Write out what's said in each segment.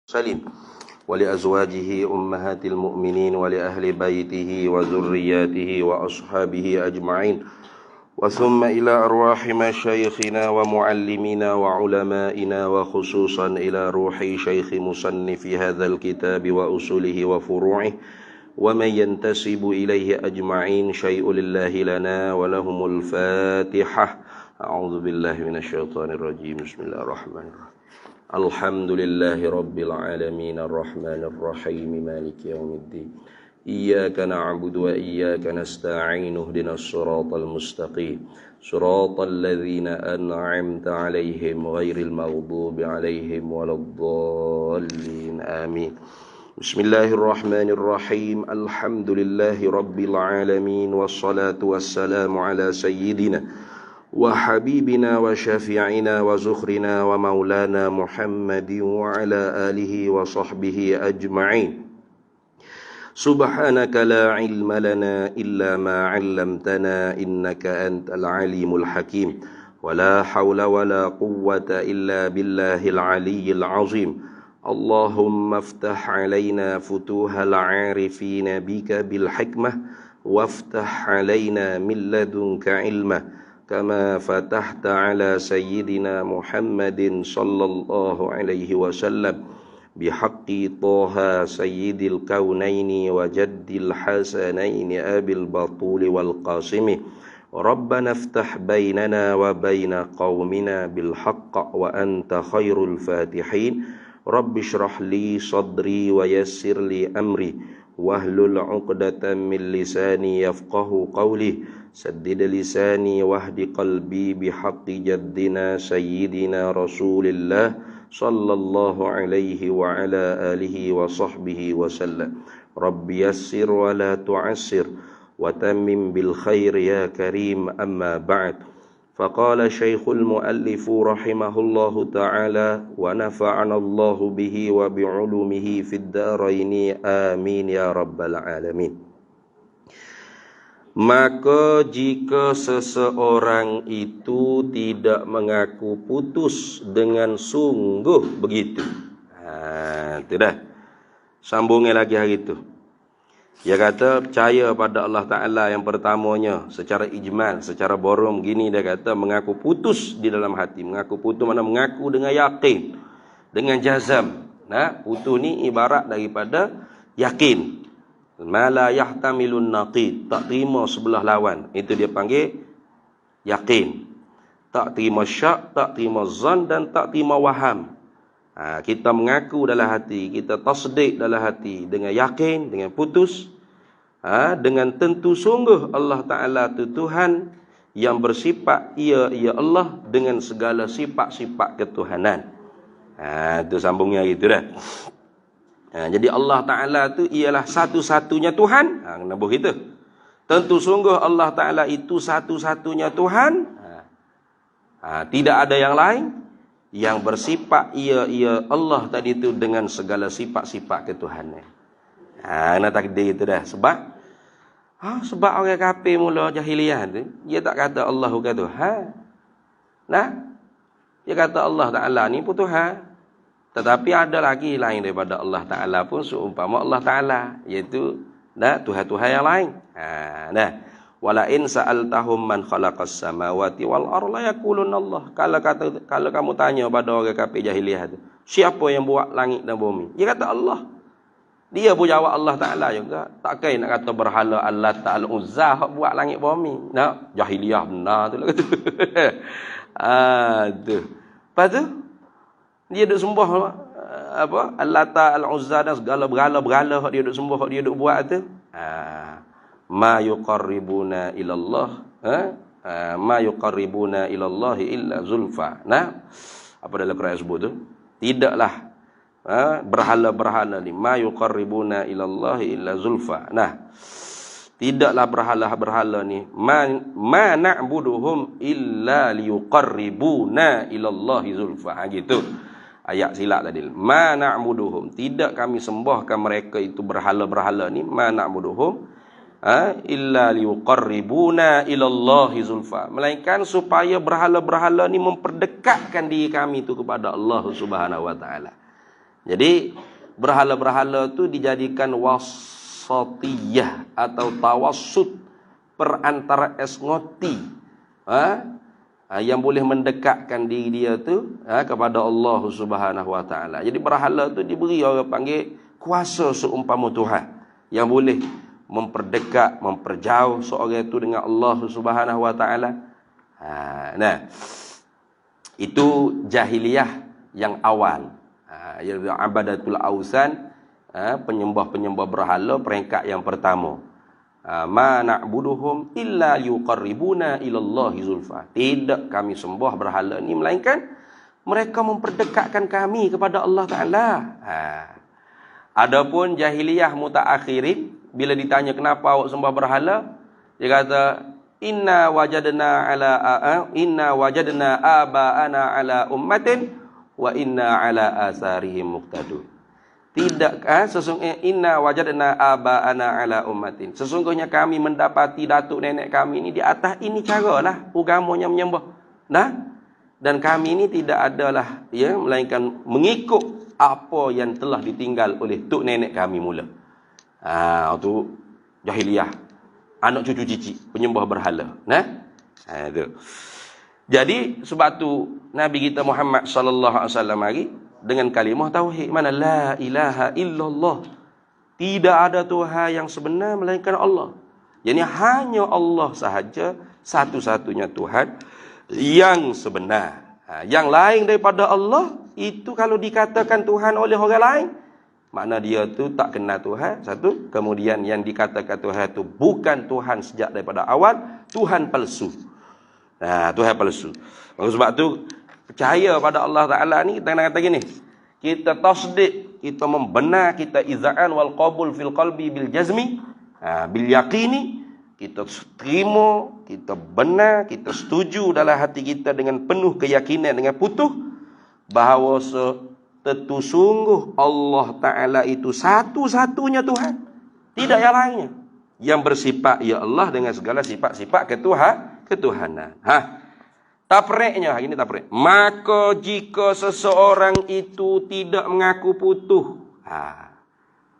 سليم ولأزواجه أمهات المؤمنين ولأهل بيته وذرياته وأصحابه أجمعين وثم إلى أرواح مشايخنا ومعلمينا وعلمائنا وخصوصا إلى روح شيخ مصنف هذا الكتاب وأصوله وفروعه ومن ينتسب إليه أجمعين شيء لله لنا ولهم الفاتحة. أعوذ بالله من الشيطان الرجيم. بسم الله الرحمن الرحيم. الحمد لله رب العالمين الرحمن الرحيم مالك يوم الدين إياك نعبد وإياك نستعين اهدنا الصراط المستقيم صراط الذين أنعمت عليهم غير المغضوب عليهم ولا الضالين آمين. بسم الله الرحمن الرحيم. الحمد لله رب العالمين والصلاة والسلام على سيدنا وحبيبنا وشفيعنا وزخرنا ومولانا محمد وعلى آله وصحبه أجمعين. سبحانك لا علم لنا إلا ما علمتنا إنك أنت العليم الحكيم ولا حول ولا قوة إلا بالله العلي العظيم. اللهم افتح علينا فتوح العارفين بك بالحكمة وافتح علينا من لدنك علما كما فتحت على سيدنا محمد صلى الله عليه وسلم بحق طه سيد الكونين وجد الحسنين أبي البطول والقاسم. ربنا افتح بيننا وبين قومنا بالحق وأنت خير الفاتحين. رب اشرح لي صدري ويسر لي أمري واحلل عقدة من لساني يفقه قولي سدد لساني واهد قلبي بحق جدنا سيدنا رسول الله صلى الله عليه وعلى آله وصحبه وسلم. رب يسر ولا تعسر وتمم بالخير يا كريم. أما بعد. فقال شيخ المؤلف رحمه الله تعالى ونفعنا الله به وبعلومه في الدارين آمين يا رب العالمين. Maka jika seseorang itu tidak mengaku putus dengan sungguh begitu. Itu dah. Sambungnya lagi hari itu. Dia kata percaya pada Allah Ta'ala yang pertamanya secara ijmal, secara borom gini dia kata mengaku putus di dalam hati. Mengaku putus mana mengaku dengan yakin, dengan jazam. Nah, putus ni ibarat daripada yakin. Mala yahtamilun naqid, tak terima sebelah lawan. Itu dia panggil yakin. Tak terima syak, tak terima zan dan tak terima waham. Kita mengaku dalam hati, kita tasdik dalam hati dengan yakin, dengan putus, dengan tentu sungguh Allah Ta'ala itu Tuhan yang bersifat ia Allah dengan segala sifat-sifat ketuhanan. Itu sambungnya gitu dah. Jadi Allah Ta'ala itu ialah satu-satunya Tuhan. Kena begitu. Tentu sungguh Allah Ta'ala itu satu-satunya Tuhan. Tidak ada yang lain yang bersifat ia Allah tadi itu dengan segala sifat-sifat ketuhanan. Kena takdir itu dah. Sebab orang kafir mula jahiliyah tu, dia tak kata Allah bukan Tuhan. Dia kata Allah Ta'ala ni pun Tuhan. Tetapi ada lagi lain daripada Allah Ta'ala pun seumpama Allah Ta'ala, iaitu Tuhan-Tuhan yang lain. Wala in sa'altahum man khalaqas samawati wal arda yaqulun Allah. Kalau kamu tanya pada orang kafir jahiliyah tu, siapa yang buat langit dan bumi? Dia kata Allah. Dia pun jawab Allah Ta'ala juga. Takkan nak kata berhala Allah Ta'ala Uzza buat langit bumi. Jahiliyah benar tu lah kata. Lepas tu dia duk sembah Al-Lata, Al-Uzza dan segala berhala-berhala dia duk sembah, dia duk buat tu. Ma yuqarribuna ilallah, ma yuqarribuna ilallahi illa zulfa. Apa dalam Quran sebut tu? Tidaklah berhala-berhala ni ma yuqarribuna ilallahi illa zulfa. Tidaklah berhala-berhala ni ma na'buduhum illa liyuqarribuna ilallahi zulfa. Gitu. Ayat silap tadi. Ma na'buduhum, tidak kami sembahkan mereka itu berhala-berhala ni, ma na'buduhum illa liyuqarribuna ilallahi zulfa, melainkan supaya berhala-berhala ni memperdekatkan diri kami itu kepada Allah Subhanahu wa taala. Jadi berhala-berhala tu dijadikan wasatiyah atau tawassut, perantara esngoti, yang boleh mendekatkan diri dia tu kepada Allah Subhanahu Wa Taala. Jadi berhala tu diberi orang panggil kuasa seumpama Tuhan, yang boleh memperdekat, memperjauh seorang itu dengan Allah Subhanahu Wa Taala. Nah, itu jahiliyah yang awal. Iaitu abadatul ausan, penyembah-penyembah berhala peringkat yang pertama. Ma na'buduhum illa yuqarribuna ilallahi zulfa. Tidak kami sembah berhala ni melainkan mereka memperdekatkan kami kepada Allah Taala. Adapun jahiliyah mutaakhirin, bila ditanya kenapa awak sembah berhala, dia kata inna wajadna aba'ana ala ummatin wa inna ala asarihim muqtadun. Tidak, sesungguhnya inna wajadna aba'ana ala ummatin. Sesungguhnya kami mendapati datuk nenek kami ini di atas ini caralah agamanya menyembah. Dan kami ini tidak adalah melainkan mengikut apa yang telah ditinggal oleh tok nenek kami mula. Itu jahiliyah, anak cucu cicit penyembah berhala. Itu. Jadi sebab tu Nabi kita Muhammad sallallahu alaihi wasallam hari dengan kalimah tauhid, mana la ilaha illallah, tidak ada Tuhan yang sebenar melainkan Allah. Jadi hanya Allah sahaja satu-satunya Tuhan yang sebenar. Yang lain daripada Allah itu kalau dikatakan Tuhan oleh orang lain, makna dia tu tak kenal Tuhan, satu. Kemudian yang dikatakan Tuhan itu bukan Tuhan sejak daripada awal, Tuhan palsu. Tuhan palsu. Maka sebab tu percaya pada Allah Ta'ala ni, kita nak kata gini, kita tasdik, kita membenar, kita iza'an wal qabul fil qalbi bil jazmi, bil yaqini, kita terima, kita benar, kita setuju dalam hati kita dengan penuh keyakinan, dengan putuh bahawa tentu sungguh Allah Ta'ala itu satu-satunya Tuhan, tidak yang lainnya, yang bersifat ya Allah dengan segala sifat-sifat ketuhanan. Tapriknya, ini taprik. Maka jika seseorang itu tidak mengaku putuh,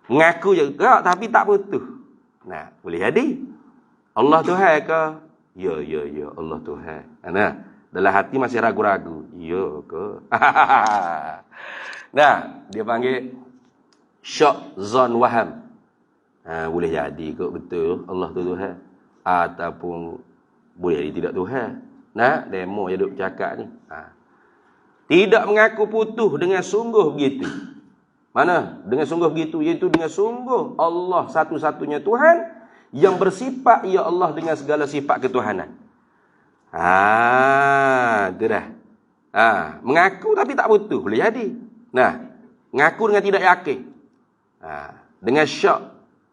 mengaku juga tapi tak putuh, boleh jadi Allah Tuhan ke? Ya Allah Tuhan. Dalam hati masih ragu-ragu, ya ke? Dia panggil syak, zon, waham. Boleh jadi ke betul Allah tu Tuhan, ataupun boleh jadi tidak Tuhan. Demo yang duk cakap ni. Tidak mengaku putuh dengan sungguh begitu. Mana? Dengan sungguh begitu, iaitu dengan sungguh Allah satu-satunya Tuhan yang bersifat ya Allah dengan segala sifat ketuhanan. Itu dah. Mengaku tapi tak putuh, boleh jadi. Mengaku dengan tidak yakin. Dengan syak.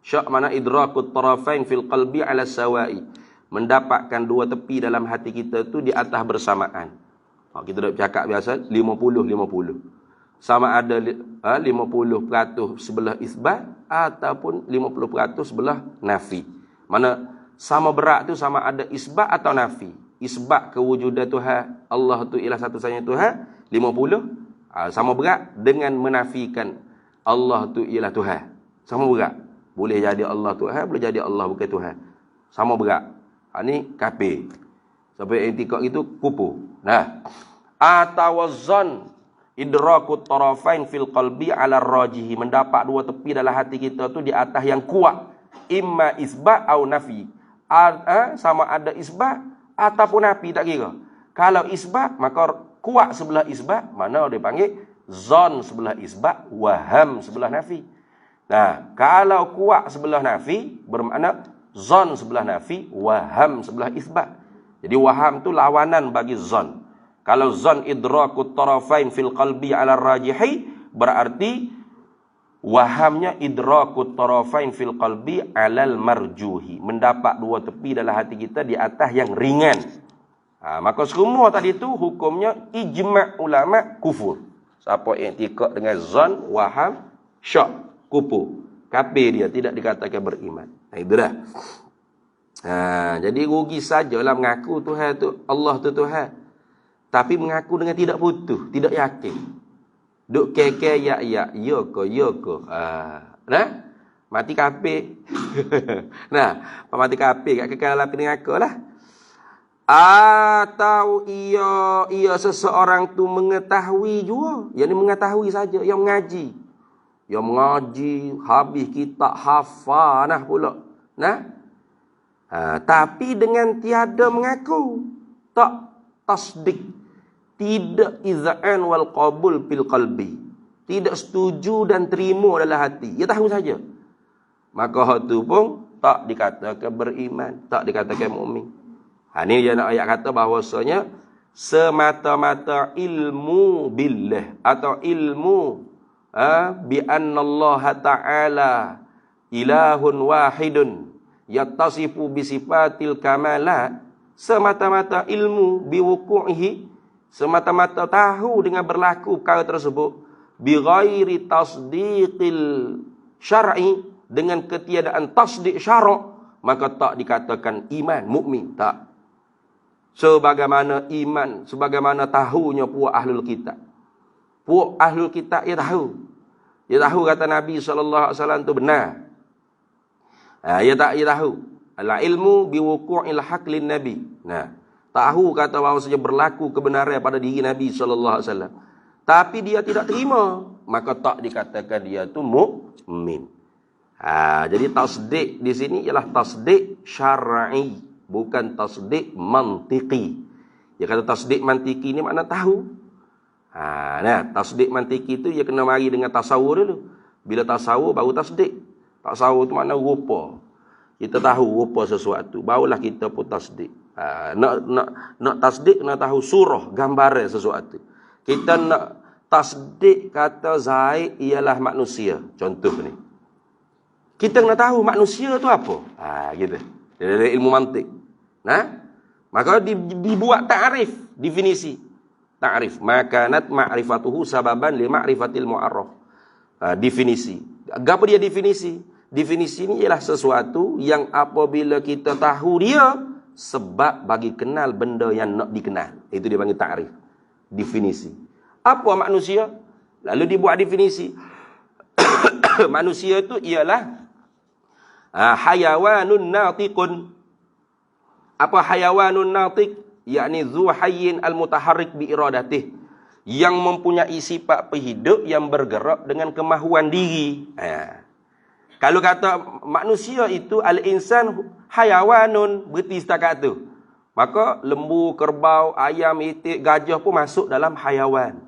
Syak mana idrakut tarafain fil qalbi ala sawa'i. Mendapatkan dua tepi dalam hati kita tu di atas bersamaan. Kita dah cakap biasa 50-50. Sama ada 50% sebelah isbat ataupun 50% sebelah nafi. Mana sama berat tu sama ada isbat atau nafi. Isbat kewujudan Tuhan, Allah tu ialah satu-satunya Tuhan, 50. Sama berat dengan menafikan Allah tu ialah Tuhan. Sama berat. Boleh jadi Allah Tuhan, boleh jadi Allah bukan Tuhan. Sama berat. Ni kafir. Sampai etikad itu kupu. Atau zon idrakut tarafain fil qalbi ala rajihi, mendapat dua tepi dalam hati kita tu di atas yang kuat, imma isbat atau nafi. Sama ada isbat ataupun nafi, tak kira. Kalau isbat maka kuat sebelah isbat, mana dia panggil zon sebelah isbat, waham sebelah nafi. Kalau kuat sebelah nafi bermakna zon sebelah nafi, waham sebelah isbat. Jadi waham tu lawanan bagi zon. Kalau zon idrakut tarafain fil qalbi ala rajihi, berarti wahamnya idrakut tarafain fil qalbi alal marjuhi, mendapat dua tepi dalam hati kita di atas yang ringan. Maka semua tadi tu hukumnya ijma' ulama kufur. Siapa yang iktikad dengan zon, waham, syak, kufur, kafir dia, tidak dikatakan beriman. Itu dah. Jadi rugi sajalah mengaku Tuhan tu Allah tu Tuhan, tapi mengaku dengan tidak putuh, tidak yakin. Duk keke ya yo ko. Nah, mati kafir. Nah, mati kafir kat kekal dalam neraka lah. Atau ia seseorang tu mengetahui juga, yang mengetahui saja, yang mengaji. Yang mengaji, habis kitab hafal nah pula. Nah, tapi dengan tiada mengaku, tak tasdik, tidak iz'an wal qabul fil qalbi, tidak setuju dan terima dalam hati, dia tahu saja, maka hak tu pun tak dikatakan beriman, tak dikatakan mukmin. Ini dia nak ayat kata bahawasanya semata-mata ilmu billah atau ilmu bi anna Allah Ta'ala ilahun wahidun yattasifu bi sifatil kamalat, semata-mata ilmu biwuku'ihi, semata-mata tahu dengan berlaku perkara tersebut, bi ghairi tasdiqil syar'i, dengan ketiadaan tasdik syarak, maka tak dikatakan iman mukmin, tak. Sebagaimana iman, sebagaimana tahunya puak ahlul kitab. Puak ahlul kitab dia tahu. Dia tahu kata Nabi SAW itu benar. Dia tahu. Al ilmu biwuqu'il haq lin Nabi. Nah, tahu kata bahawasanya berlaku kebenaran pada diri Nabi SAW. Tapi dia tidak terima, maka tak dikatakan dia itu mukmin. Jadi tasdik di sini ialah tasdik syar'i, bukan tasdik mantiki. Dia kata tasdik mantiki ni makna tahu. Nah, tasdik mantiki itu dia kena mari dengan tasawur dulu. Bila tasawur baru tasdik. Tasawur tu makna rupa. Kita tahu rupa sesuatu, barulah kita pun tasdik. Nak tasdik nak tahu surah, gambaran sesuatu. Kita nak tasdik kata Zaid ialah manusia. Contoh ni. Kita kena tahu manusia tu apa. Gitu. Dari ilmu mantik. Nah, maka dibuat ta'rif, definisi. Ta'rif, makanat ma'rifatuhu sababan li ma'rifatil mu'arraf. Definisi. Apa dia definisi? Definisi ini ialah sesuatu yang apabila kita tahu dia, sebab bagi kenal benda yang nak dikenal. Itu dia panggil ta'rif. Definisi. Apa manusia? Lalu dibuat definisi. Manusia itu ialah hayawanun natiqun. Apa hayawanun natiq? Yakni zu hayyin al-mutaharrik bi iradatih, yang mempunyai sifat berhidup yang bergerak dengan kemahuan diri. Kalau kata manusia itu al-insan hayawanun, berarti setakat tu, maka lembu, kerbau, ayam, itik, gajah pun masuk dalam hayawan.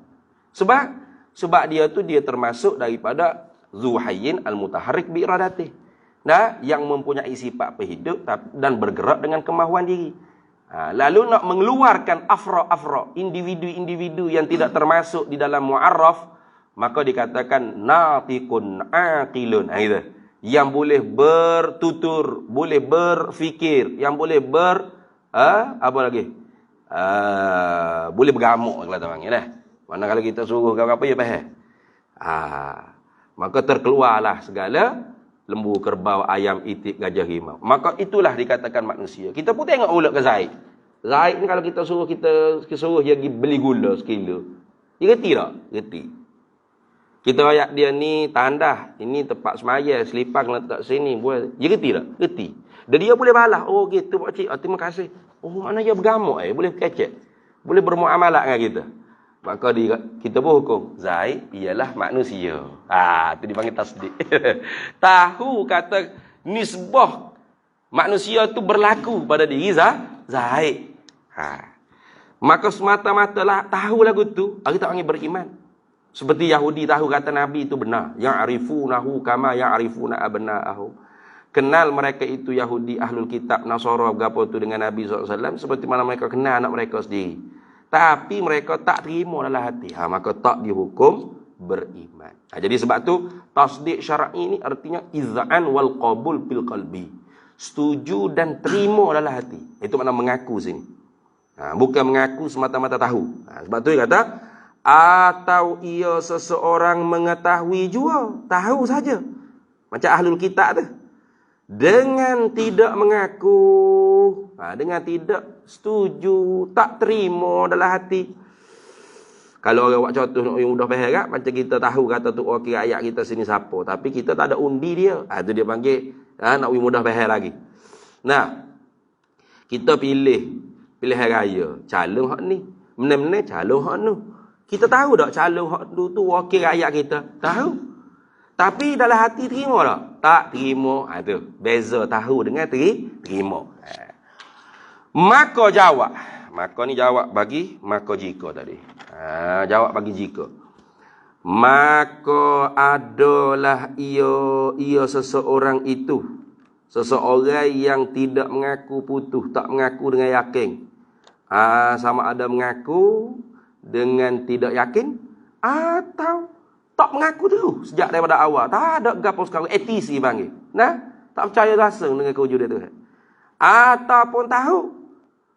Sebab dia tu dia termasuk daripada zu hayyin al-mutaharrik bi iradatih. Nah, yang mempunyai sifat berhidup dan bergerak dengan kemahuan diri. Lalu nak mengeluarkan afra, individu-individu yang tidak termasuk di dalam mu'arraf, maka dikatakan natiqun aqilun. Gitu. Yang boleh bertutur, boleh berfikir, yang boleh apa lagi? Boleh bergamuk kalau orang ya. Mana kalau kita suruh apa ya faham. Maka terkeluarlah segala lembu, kerbau, ayam, itik, gajah, rimau. Maka itulah dikatakan manusia. Kita pun tengok ulat ke Zaid. Zaid ni kalau kita suruh dia pergi beli gula sekilo. Dia reti tak? Reti. Kita ayat dia ni tandah, ini tempat semaya, selipang letak sini, buat. Dia reti tak? Reti. Dan dia boleh balas. Oh gitu pak cik. Terima kasih. Oh mana dia bergamuk boleh kecek. Boleh bermuamalah dengan kita. Maka kita pun hukum Zaid ialah manusia. Itu dipanggil tasdik. Tahu kata nisbah manusia tu berlaku pada diri Zaid. Maka semata-mata lah tahu lagu tu, kita panggil beriman. Seperti Yahudi tahu kata Nabi itu benar. Ya'rifunahu kama ya'rifuna abna'ahu. Kenal mereka itu Yahudi, ahlul kitab, Nasara, berapa tu dengan Nabi SAW, seperti mana mereka kenal anak mereka sendiri. Tapi mereka tak terima dalam hati. Maka tak dihukum beriman. Jadi sebab tu tasdik syar'i ini artinya iz'an wal qabul fil qalbi. Setuju dan terima dalam hati. Itu makna mengaku sini. Bukan mengaku semata-mata tahu. Sebab tu dia kata atau ia seseorang mengetahui juga, tahu saja. Macam ahlul kitab tu. Dengan tidak mengaku, dengan tidak setuju, tak terima dalam hati, Kalau orang buat contoh nak yang mudah faham kan, macam kita tahu kata tu okey ayat kita sini siapa, tapi kita tak ada undi dia. Itu dia panggil nak mudah faham lagi. Nah, kita pilih pilihan raya, calon hak ni. Menang-menang calon hak nu. Kita tahu tak calon hak tu wakil rakyat kita? Tahu. Tapi dalam hati terima tak? Tak terima. Tu. Beza tahu dengan terima. Maka jawab. Maka ni jawab bagi maka jika tadi. Jawab bagi jika. Maka adalah ia seseorang itu. Seseorang yang tidak mengaku putus, tak mengaku dengan yakin. Sama ada mengaku dengan tidak yakin atau tak mengaku dulu sejak daripada awal. Tak ada gapo sekarang ATC panggil. Nah, tak percaya langsung dengan kewujudan Tuhan. Ataupun tahu,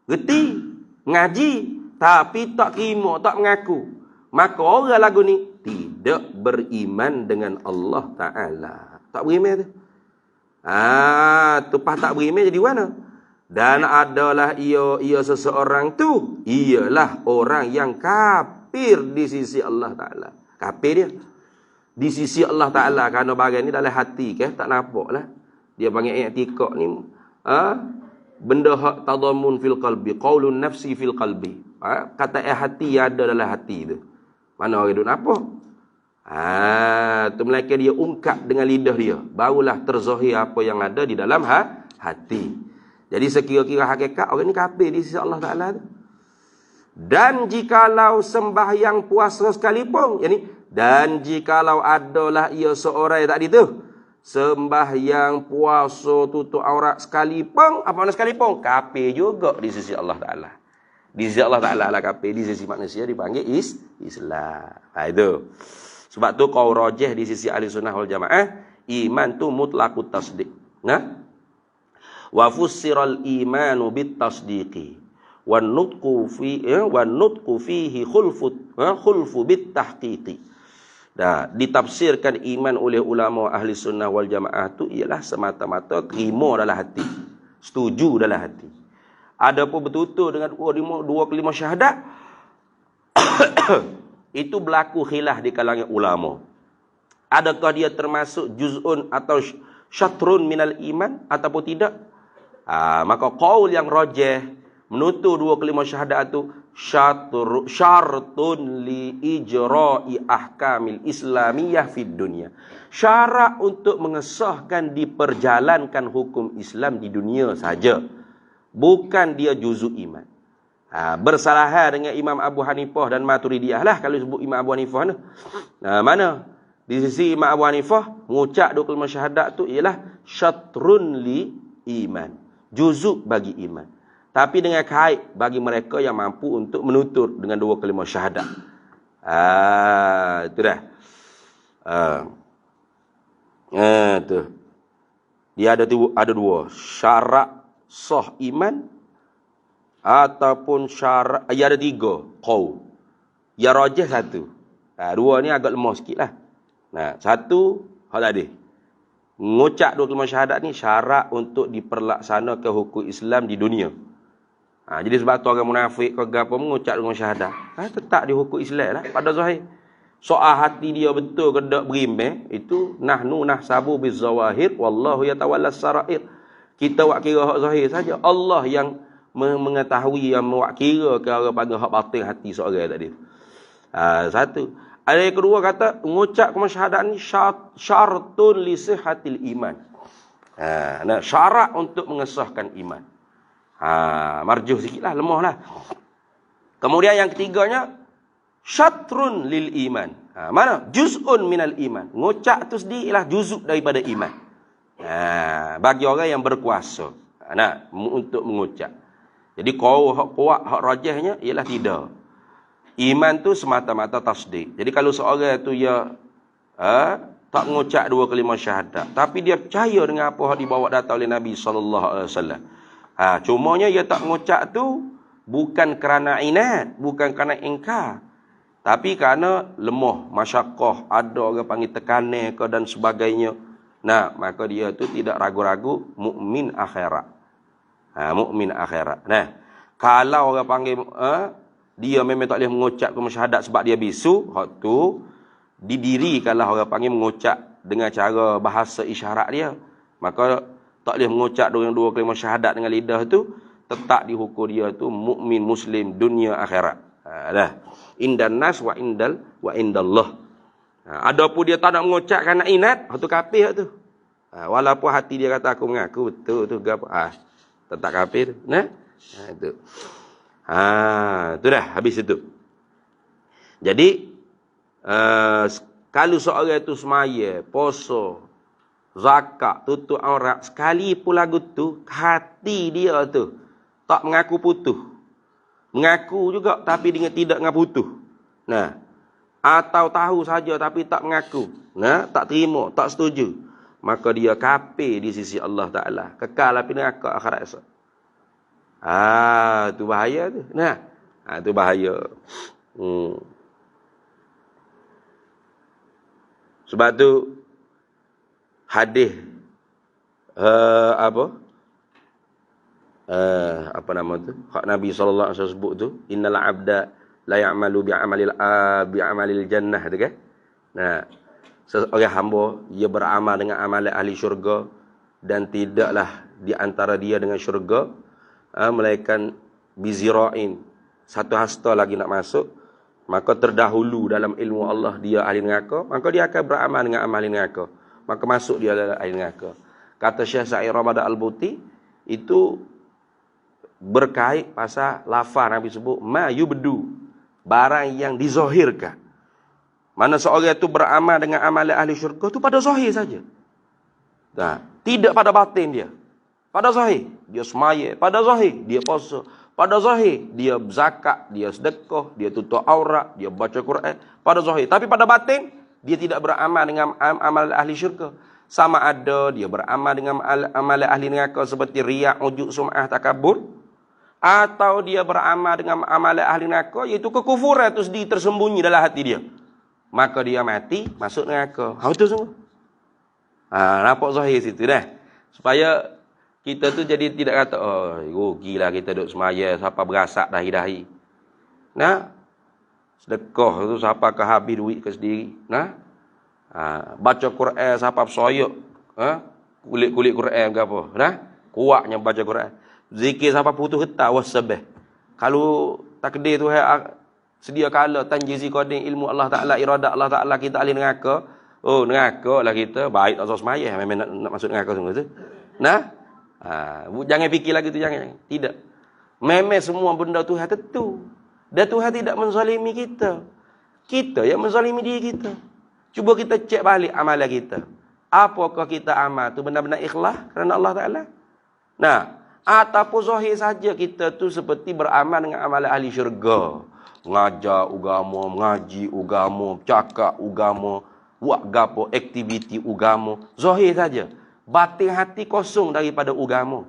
reti, ngaji, tapi tak terima, tak mengaku. Maka orang lagu ni tidak beriman dengan Allah Ta'ala. Tak beriman tu. Tupas tak beriman jadi mana? Dan adalah ia seseorang tu, ialah orang yang kafir di sisi Allah Ta'ala. Kafir dia. Di sisi Allah Ta'ala. Kerana bagian ni dalam hati ke, tak nampak lah. Dia panggil i'tikad ni. Benda hak tadamun fil qalbi. Qaulun nafsi fil qalbi. Kata hati yang ada dalam hati tu. Mana orang duduk nampak? Tu melainkan dia ungkap dengan lidah dia. Barulah terzahir apa yang ada di dalam hati. Jadi sekira-kira hakikat orang ni kafir di sisi Allah Ta'ala tu. Dan jikalau sembahyang puasa sekalipun, dan jikalau adalah ia seorang yang tadi tu, sembahyang puasa tutup aurat sekalipun, apa mana sekalipun, kafir juga di sisi Allah Ta'ala. Di sisi Allah Ta'ala lah kafir, di sisi manusia dipanggil Islam. Itu. Sebab tu kau rajih di sisi ahli sunnah wal jamaah, iman tu mutlaqut tasdik. Nah? Wa fussiral imanu bit tasdiqi wan nutqu fihi khulfu bit tahqiqi. Ditafsirkan iman oleh ulama ahli sunnah wal jamaah tu ialah semata-mata terima dalam hati, setuju dalam hati. Adapun betul-betul dengan dua kelima syahadat itu berlaku khilaf di kalangan ulama. Adakah dia termasuk juz'un atau syatrun minal iman ataupun tidak? Maka qaul yang rajih menutur dua kelima syahadat itu syartun li ijra'i ahkamil islamiyah fid dunya. Syarat untuk mengesahkan diperjalankan hukum Islam di dunia saja. Bukan dia juzuk iman. Bersalahan dengan Imam Abu Hanifah dan Maturidiyah lah kalau sebut Imam Abu Hanifah ni. Mana? Di sisi Imam Abu Hanifah mengucap dua kelima syahadat tu ialah syatrun li iman. Juzuk bagi iman. Tapi dengan kait bagi mereka yang mampu untuk menutur dengan dua kelima syahadat. Itu dah. Tu. Dia ada dua. Syarat sah iman ataupun syarat. Ya ada tiga. Qaul. Ya rajih satu. Dua ni agak lemah sikit lah. Satu. Hal tadi. Mengucap dua kelima syahadat ni syarat untuk diperlaksanakan hukum Islam di dunia. Jadi sebab tu orang munafik ke apa mengucap dua kelima syahadat, tetap di hukum Islam lah pada zahir. Soal hati dia betul ke tak beriman, itu nahnu nahsabu bizawahir wallahu yatawallas sarair. Kita buat kira hak zahir saja. Allah yang mengetahui, yang buat kira ke orang panggil hak batin hati seorang tadi. Satu. Ada yang kedua kata mengucap kelima syahadat ni syartun li sihhatil iman. Syarat untuk mengesahkan iman. Marjuh sikitlah, lemahlah. Kemudian yang ketiganya syatrun lil iman. Mana? Juz'un minal iman. Mengucap tu sendiri ialah juzuk daripada iman. Bagi orang yang berkuasa untuk mengucap. Jadi kau hak kuat, hak rajahnya ialah tidak. Iman tu semata-mata tasdik. Jadi kalau seorang tu ya tak mengucap dua kelima syahadat, tapi dia percaya dengan apa yang dibawa datang oleh Nabi SAW. Cumanya dia tak mengucap tu bukan kerana inat, bukan kerana ingkar, tapi kerana lemah, masyaqqah, ada orang panggil tekanan ke dan sebagainya. Maka dia tu tidak ragu-ragu mukmin akhirat. Mukmin akhirat. Kalau orang panggil dia memang tak boleh mengucap kalimah syahadat sebab dia bisu, hak tu didirikanlah orang panggil mengucap dengan cara bahasa isyarat dia. Maka tak boleh mengucap dua kalimah syahadat dengan lidah tu, tetap dihukum dia tu mukmin muslim dunia akhirat. Dah. Indan nas wa indallah. Adapun dia tak nak mengucap kerana inat, hak tu kafir hak tu. Walaupun hati dia kata aku mengaku betul tu gapo. Tetap kafir. Nah. Itu. Itu dah habis itu. Jadi kalau seorang itu semaya, poso, zakat, tutup aurat, sekali pun lagu tu hati dia tu tak mengaku putus. Mengaku juga tapi dengan tidak mengaku putus. Nah, atau tahu saja tapi tak mengaku. Nah, tak terima, tak setuju. Maka dia kafir di sisi Allah Taala. Kekal api neraka akhirat esok. Tu bahaya tu. Nah, tu bahaya. Sebab tu hadis apa nama tu? Hak Nabi sallallahu alaihi wasallam sebut tu, innal abda la ya'malu bi'amalil jannah tu kan. Nah, seorang hamba ia beramal dengan amalan ahli syurga dan tidaklah di antara dia dengan syurga melainkan bizira'in, satu hasta lagi nak masuk, maka terdahulu dalam ilmu Allah dia ahli neraka, maka dia akan beramal dengan amal neraka, maka masuk dia dalam ahli neraka. Kata Syekh Sa'id Ramadan Al-Buti, itu berkait pasal lafaz Nabi sebut ma yubdu, barang yang dizahirkan. Mana seorang itu beramal dengan amalan ahli syurga tu pada zahir saja. Nah, tidak pada batin dia. Pada zahir dia semaya, pada zahir dia puasa, pada zahir dia zakat, dia sedekah, dia tutup aurat, dia baca Quran, pada zahir. Tapi pada batin dia tidak beramal dengan amalan ahli syurga. Sama ada dia beramal dengan amalan ahli neraka seperti riya, ujub, sum'ah, takabur, atau dia beramal dengan amalan ahli neraka iaitu kekufuran itu sendiri tersembunyi dalam hati dia. Maka dia mati masuk neraka. Itu semua. Nampak zahir situ dah. Supaya kita tu jadi tidak kata rugilah kita duduk semaya siapa berasak dahi-dahi. Nah, sedekah tu siapa ke habis duit ke sendiri. Nah, baca Quran siapa bersoyok, kulit-kulit Quran ke apa. Nah, kuatnya baca Quran. Zikir siapa putus getah wasabah. Kalau takdir tu sedia kala tanjizi qadin ilmu Allah Taala, iradat Allah Taala kita ahli neraka. Neraka lah kita, baik tak semaya memang nak masuk neraka semua tu. Nah, jangan fikir lagi tu, jangan. Tidak. Memang semua benda Tuhan tentu. Dan Tuhan tidak menzalimi kita. Kita yang menzalimi diri kita. Cuba kita cek balik amalan kita. Apakah kita amal tu benar-benar ikhlas kerana Allah Taala? Nah, ataupun zahir saja kita tu seperti beramal dengan amalan ahli syurga. Mengajar agama, mengaji agama, cakap agama, buat gapo aktiviti agama, zahir saja. Batin hati kosong daripada agama.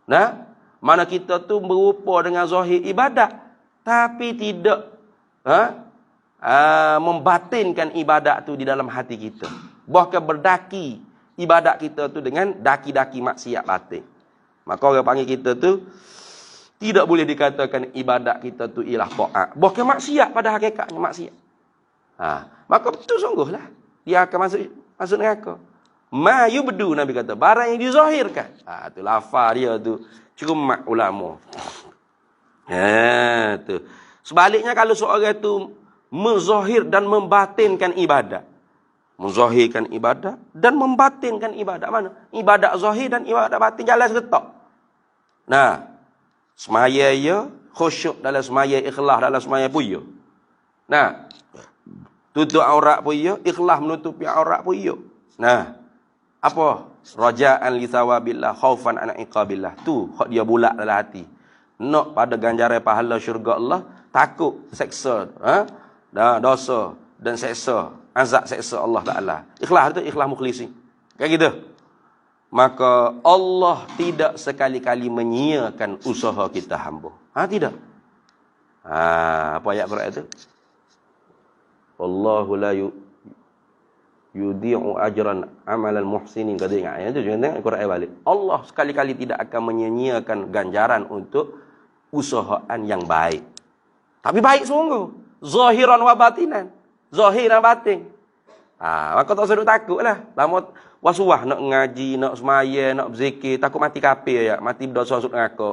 Nah, mana kita tu berupa dengan zahir ibadat tapi tidak membatinkan ibadat tu di dalam hati kita. Bahkan berdaki ibadat kita tu dengan daki-daki maksiat batin. Maka orang panggil kita tu tidak boleh dikatakan ibadat kita tu ialah taat. Bahkan maksiat pada hakikatnya maksiat. Maka betul sungguhlah dia akan masuk neraka. Ma yubdu, Nabi kata, barang yang dizahirkan. Tu lafaz dia tu cuma ulama. Tu. Sebaliknya kalau seorang itu menzahir dan membatinkan ibadat. Menzahirkan ibadat dan membatinkan ibadat. Mana? Ibadat zahir dan ibadat batin jalan seretak. Nah, semaya ya, khusyuk dalam semaya, ikhlas dalam semaya pun ya. Nah, tutup aurat pun ya, ikhlas menutupi aurat pun ya. Nah, apa? Raja'an li thawabillah, khaufan an iqabillah. Tu hak dia bulat dalam hati. Nak pada ganjaran pahala syurga Allah, takut seksa, dosa dan seksa, azab seksa Allah Taala. Ikhlas tu ikhlas mukhlisin. Kayak gitu. Maka Allah tidak sekali-kali menyia-nyiakan usaha kita hamba. Tidak. Apa ayat Quran itu? Wallahu la yudhi'u ajran amalal muhsinin. Kata ingat ayat itu, jangan tengok Quran balik. Allah sekali-kali tidak akan menyia-nyiakan ganjaran untuk usahaan yang baik. Tapi baik sungguh. Zahiran wa batinan. Zahir dan batin. Maka tak sedut takut lah. Lama wasuah nak ngaji, nak semaya, nak berzikir. Takut mati kafir ya. Mati berdosa sudut neraka.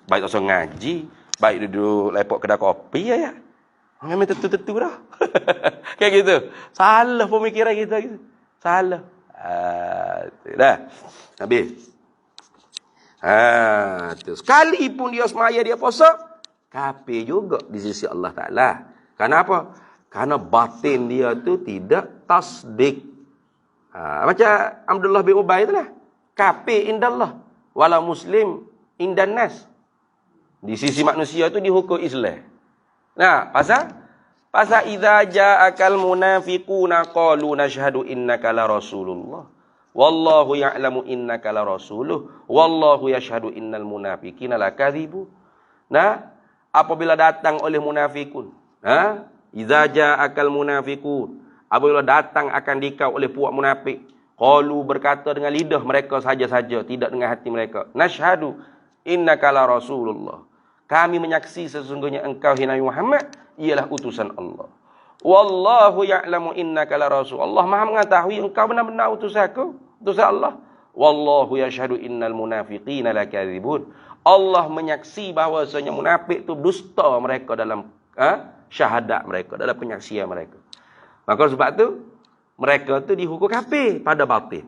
Baik tak usah ngaji. Baik duduk lepok kedai kopi ya. Memang tentu-tentu dah. Kayak gitu. Salah pemikiran kita gitu. Salah. Dah. Habis. Sekalipun dia semaya, dia puasa, kafir juga di sisi Allah Ta'ala. Kenapa? Karena batin dia tu tidak tasdik. Macam Abdullah bin Ubay itulah. Kafir indallah. Wala muslim indan nas. Di sisi manusia tu dihukum Islam. Nah, pasal idza ja'akal munafiquna qalu nashhadu innaka la rasulullah. Wallahu ya'lamu innaka la rasuluh. Wallahu yashhadu innal munafiqina lakadzibun. Nah, apabila datang oleh munafikun, idza ja'akal munafiqun, apabila datang akan dikau oleh puak munafik, qalu berkata dengan lidah mereka saja-saja, tidak dengan hati mereka, nashhadu innaka la rasulullah. Kami menyaksi sesungguhnya engkau Nabi Muhammad ialah utusan Allah. Wallahu ya'lamu innaka la rasul. Allah Maha mengetahui engkau benar-benar utusan Allah. Wallahu yashhadu innal munafiqina lakadzibun. Allah menyaksi bahwasanya munafik itu dusta mereka dalam syahadat mereka, dalam penyaksian mereka. Maka sebab tu mereka tu dihukum kafir pada batin.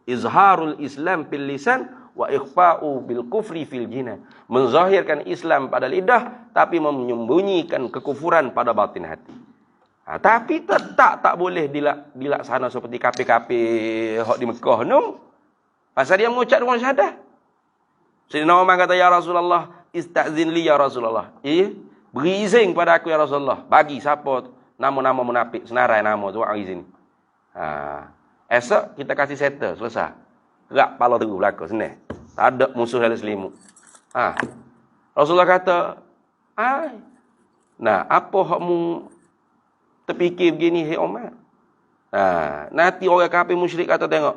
Izharul Islam fil lisan wa ikhfa'u bil kufri fil jinan. Menzahirkan Islam pada lidah tapi menyembunyikan kekufuran pada batin hati. Tapi tetap tak boleh dilaksana seperti kafir-kafir hok di Mekah no. Pasal dia mengucap dengan syahadah. Sayyidina Umar kata, ya Rasulullah, istazin li ya Rasulullah. Beri izin pada aku ya Rasulullah. Bagi siapa nama-nama munafik senarai nama tu izin. Esok kita kasih settle selesai. Gerak pala terus belaka senang. Tak ada musuh dalam selimut. Rasulullah kata, nah, apa hakmu terfikir begini, hei Umar? Nanti orang kafir musyrik kata, tengok.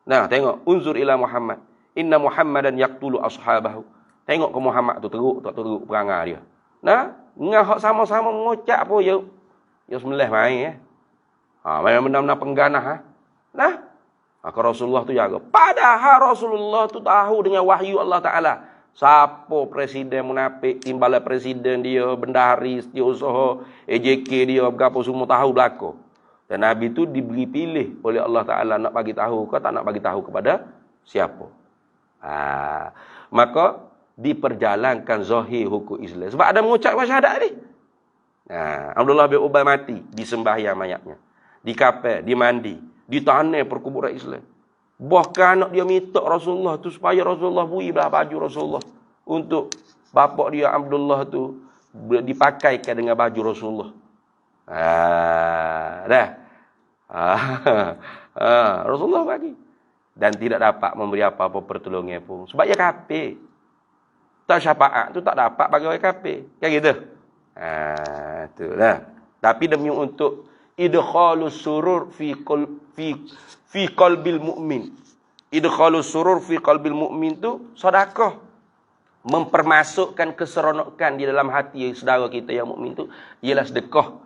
Nah, tengok. Unzur ila Muhammad. Inna Muhammadan yaqtulu ashabahu. Tengok ke Muhammad tu teruk, tak teruk perangai dia. Nah, ngah sama-sama mengucap apa, ya sembelih main ya. Memang benar-benar pengganah. Nah, maka Rasulullah tu jaga. Padahal Rasulullah tu tahu dengan wahyu Allah Ta'ala. Siapa presiden munafik, timbalan presiden dia, bendahari, setiausaha, EJK dia, berapa semua tahu belaka. Dan Nabi tu diberi pilih oleh Allah Ta'ala nak bagi tahu ke tak nak bagi tahu kepada siapa. Maka diperjalankan zahir hukum Islam. Sebab ada mengucapkan syahadat ni. Abdullah bin Ubay mati, disembahyang mayatnya. Dikapel, dimandi, ditanam perkuburan Islam. Bahkan anak dia minta Rasulullah tu supaya Rasulullah beri belah baju Rasulullah untuk bapak dia Abdullah tu dipakaikan dengan baju Rasulullah. Rasulullah bagi dan tidak dapat memberi apa-apa pertolongan pun sebab dia kafir. Tak syafaat tu tak dapat bagi orang kafir. Kan gitu. Itulah. Tapi demi untuk idkhalus surur fi qalbil mu'min. Idkhalus surur fi qalbil mu'min tu sedekah. Mempermasukkan keseronokan di dalam hati saudara kita yang mukmin tu ialah sedekah.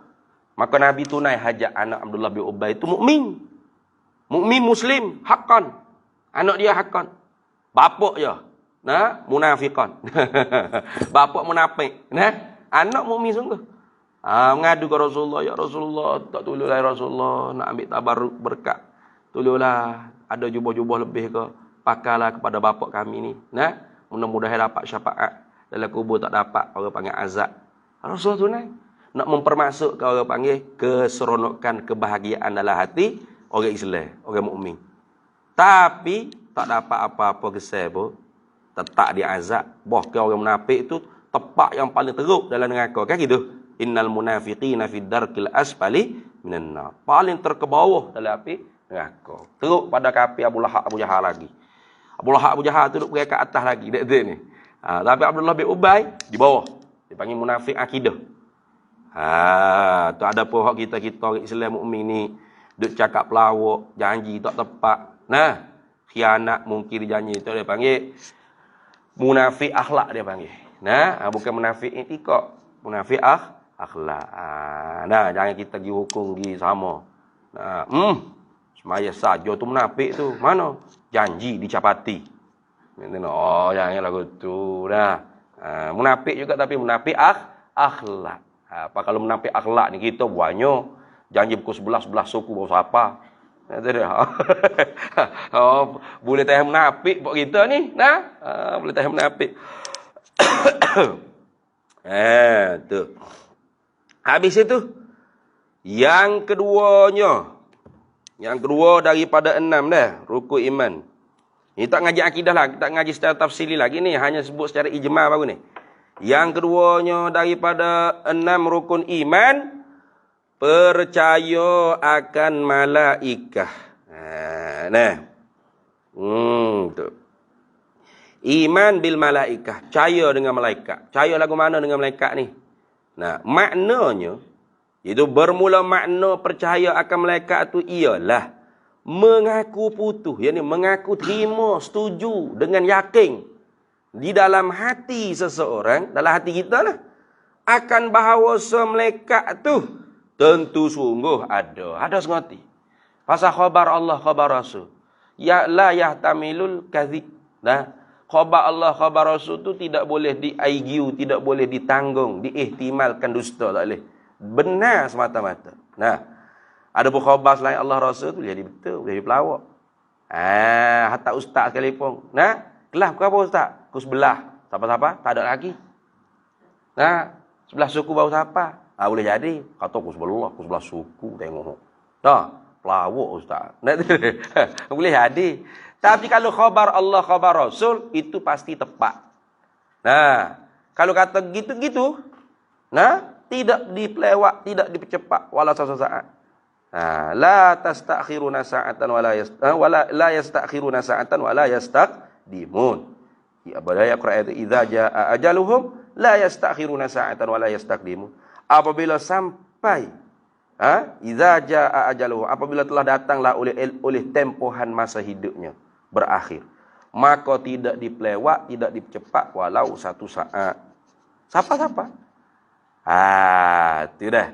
Maka Nabi tunai hajat anak Abdullah bin Ubay itu mukmin. Mukmin muslim haqqan. Anak dia haqqan. Bapak dia munafiqan. Bapak munafik. Anak mukmin sungguh. Mengadu ke Rasulullah, ya Rasulullah, tak tolonglah Rasulullah nak ambil tabarruk berkat. Tolonglah, ada jubah-jubah lebih ke, pakailah kepada bapak kami ni. Mudah-mudahan dapat syafaat. Dalam kubur tak dapat, orang panggil azab. Rasulullah tunai nak mempermasukkan orang panggil keseronokan, kebahagiaan dalam hati orang Islam, orang mukmin. Tapi tak dapat apa-apa kesal pun, tetap dia azab. Bahkan orang munafik tu tempat yang paling teruk dalam neraka. Kan gitu. Innal munafiqina fid darkil asfali minan nar. Paling terkebawah dalam api neraka. Teruk pada kafir Abu Lahab, Abu Jahal lagi. Abu Lahab, Abu Jahal tu duduk pergi ke atas lagi dek ni. Tapi Abdullah bin Ubay di bawah. Dipanggil munafik akidah. Tu ada pohon kita orang Islam mukmin ni duk cakap pelawak, janji tak tepat. Khianat, mungkir janji tu dia panggil munafik akhlak dia panggil. Bukan munafik etika. Munafik akhlak. Nah, jangan kita pergi hukum pergi sama. Nah, semaya saja tu munafik tu. Mana? Janji dicapati. Oh, janganlah gitu. Nah, munafik juga tapi munafik akhlak. Apa kalau munafik akhlak ni kita banyak janji pukul 11 suku baru siapa. Itu dia. Oh, boleh tahan munafik buat kita ni. Nah, boleh tahan munafik. Tu. Habis itu yang keduanya. Yang kedua daripada 6 dah, rukun iman. Ini tak ngaji akidah lah, tak ngaji secara tafsili lagi ni, hanya sebut secara ijma' baru ni. Yang keduanya daripada 6 rukun iman, percaya akan malaikah. Tu. Iman bil malaikah, percaya dengan malaikat. Percaya lagu mana dengan malaikat ni? Nah, maknanya itu bermula makna percaya akan malaikat tu ialah mengaku putus, yakni mengaku terima, setuju dengan yakin di dalam hati seseorang, dalam hati kita lah, akan bahawa malaikat tu tentu sungguh ada sengati. Pasal khabar Allah, khabar Rasul. Ya la yahtamilul kadzib. Nah, khabar Allah, khabar Rasul tu tidak boleh diargue, tidak boleh ditanggung, diihtimalkan dusta, tak boleh. Benar semata-mata. Nah, ada pun khabar selain Allah Rasul tu jadi betul, jadi pelawak. Hatta ustaz sekalipun. Nah, kelas berapa ustaz? Pukul 11. Siapa-siapa? Tak ada lagi. Nah, 11 suku baru siapa? Boleh jadi. Kata pukul 11 suku tengok. Dah, pelawak ustaz. Nah, boleh jadi. Tapi kalau khabar Allah, khabar Rasul, itu pasti tepat. Nah, kalau kata gitu-gitu, nah, tidak dipelewat, tidak dipercepat wala saat. La tastakhiruna sa'atan wala la yastakhiruna sa'atan wala yastaqdimun. Ya badaya Quran itu idza jaa ajaluhum la yastakhiruna sa'atan wala yastaqdimun. Apabila sampai idza jaa ajaluhum, apabila telah datanglah oleh tempohan masa hidupnya berakhir, maka tidak dipelewat, tidak dipercepat walau satu saat. Siapa-siapa? Tu dah.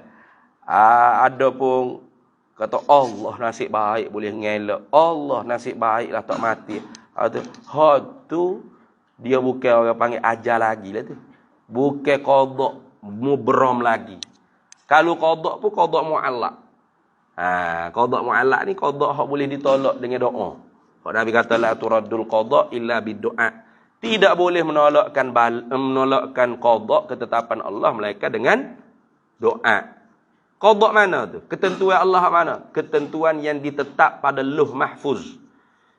Ada pun kata Allah nasib baik boleh ngelak. Allah nasib baiklah tak mati. Tu dia bukan orang panggil ajal lagi lah tu. Bukan qada mubram lagi. Kalau qada pun qada muallaq. Qada muallaq ni qada hak boleh ditolak dengan doa. Hak Nabi kata la turaddul qada illa bid-du'a. Tidak boleh menolakkan qada ketetapan Allah melainkan dengan doa. Qada mana tu? Ketentuan Allah mana? Ketentuan yang ditetap pada Lauh Mahfuz.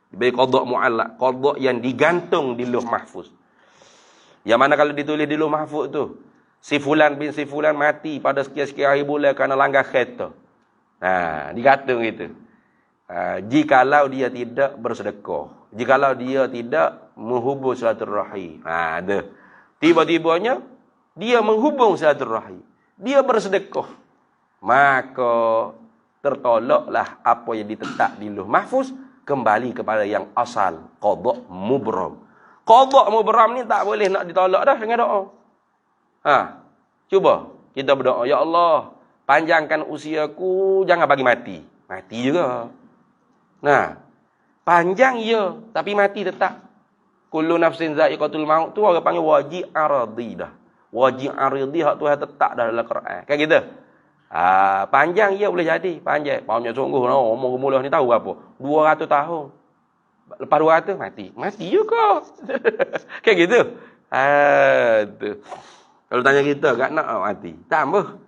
Diberi qada muallaq, qada yang digantung di Lauh Mahfuz. Yang mana kalau ditulis di Lauh Mahfuz tu, si fulan bin si fulan mati pada sekian-sekian hari bulan kerana langgar kereta. Digantung gitu. Jikalau dia tidak bersedekah, jikalau dia tidak menghubung silaturahim, tiba-tibanya dia menghubung silaturahim, dia bersedekah, maka tertolaklah apa yang ditetap di Lauh Mahfuz, kembali kepada yang asal, qada mubram. Qada mubram ni tak boleh nak ditolak dah dengan doa. Cuba kita berdoa, ya Allah, panjangkan usiaku, jangan bagi mati. Mati juga. Nah, panjang ya, tapi mati tetap. Kullu nafsin za'iqatul maut tu orang panggil wajib aradi dah. Wajib aradi hak tu tetap dah dalam Quran. Kan gitu. Panjang ya boleh jadi, panjang. Panjang sungguh umur gemuluh ni tahu apa? 200 tahun. Lepas 200 mati. Mati juga. Kan gitu. Tu. Kalau tanya kita, tak nak mati. Tambah.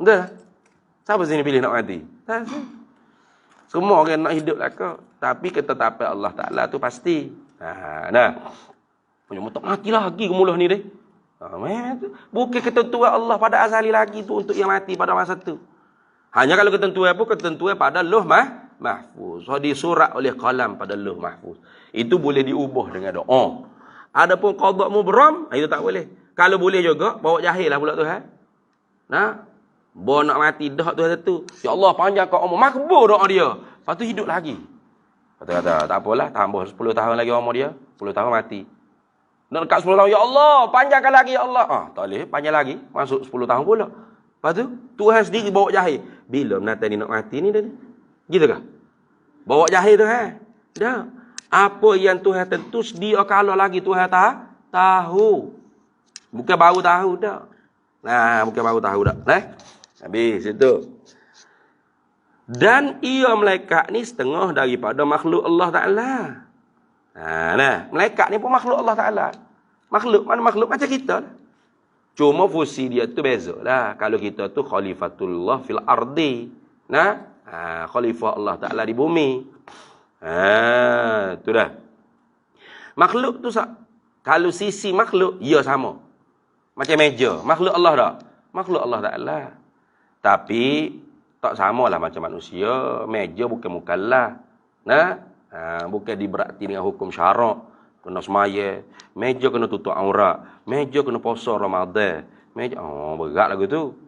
Betul tak? Siapa sini pilih nak mati? Tak. Semua orang nak hidup lah kau. Tapi ketetapan Allah Ta'ala tu pasti. Punya tak mati lagi gemuluh ni deh. Bukan ketentuan Allah pada azali lagi tu untuk yang mati pada masa tu. Hanya kalau ketentuan apa? Ketentuan pada Lauh Mahfuz. So, disurat oleh kalam pada Lauh Mahfuz. Itu boleh diubah dengan doa. Adapun qada mubram, itu tak boleh. Kalau boleh juga, bawa jahil lah pula Tuhan. Nak mati dah tu satu. Ya Allah panjangkan umur, makbul doa dia. Lepas tu hidup lagi. Kata tak apalah, tambah 10 tahun lagi umur dia, 10 tahun mati. Nak dekat 10 tahun, ya Allah, panjangkan lagi ya Allah. Tak boleh, panjang lagi. Masuk 10 tahun pula. Lepas tu, Tuhan sendiri bawa jahil. Bila menata ni nak mati ni dah ni? Gitu kah? Bawa jahil tu dah. Apa yang Tuhan tentu sedia kalau lagi Tuhan tahu. Bukan baru tahu dah. Nah, bukan baru tahu dah. Habis itu. Dan ia malaikat ni setengah daripada makhluk Allah Ta'ala. Malaikat ni pun makhluk Allah Ta'ala. Makhluk, mana makhluk macam kita lah. Cuma fungsi dia tu beza lah. Kalau kita tu khalifatullah fil ardi. Khalifah Allah Ta'ala di bumi. Tu dah. Makhluk tu kalau sisi makhluk, ia sama. Macam meja. Makhluk Allah dah. Makhluk Allah Ta'ala. Tapi, tak samalah macam manusia. Meja bukan mukallaf. Bukan diberati dengan hukum syarak. Kena semaya. Meja kena tutup aurat. Meja kena puasa Ramadan. Meja, berat lagu tu.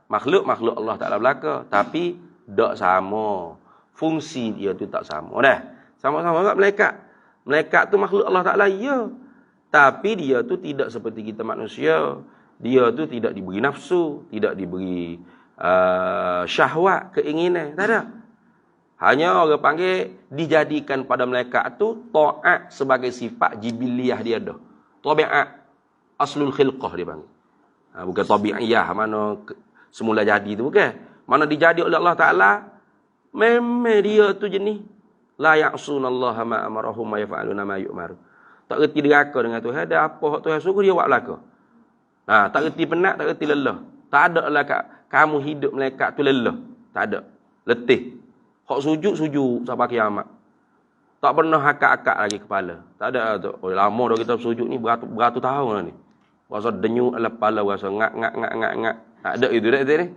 Makhluk Allah Ta'ala belaka. Tapi, tak sama. Fungsi dia tu tak sama. Sama-sama tak malaikat. Malaikat tu makhluk Allah Ta'ala, ya. Tapi dia tu tidak seperti kita manusia. Dia tu tidak diberi nafsu. Tidak diberi syahwat, keinginan. Tak ada. Hanya orang panggil dijadikan pada malaikat tu ta'at sebagai sifat jibiliyah dia dah. Tabiat aslul khilqah dia panggil. Bukan tabi'iyah mana semula jadi tu bukan. Mana dijadi oleh Allah Ta'ala, memang dia tu jenis la ya'sunallaha ma amarahum wa yaf'aluna ma yu'maru. Tak reti deraka dengan Tuhan, ada apa hak Tuhan suruh dia buat belaka. Tak reti penat, tak reti lelah. Tak ada lah kamu hidup malaikat tu lelah. Tak ada. Letih. Hak sujud sampai kiamat. Tak pernah akak-akak lagi kepala. Tak ada tu. Lama dah kita sujud ni beratus tahun lah ni. Rasa denyut dalam kepala, rasa ngak. Tak ada itu dah ni.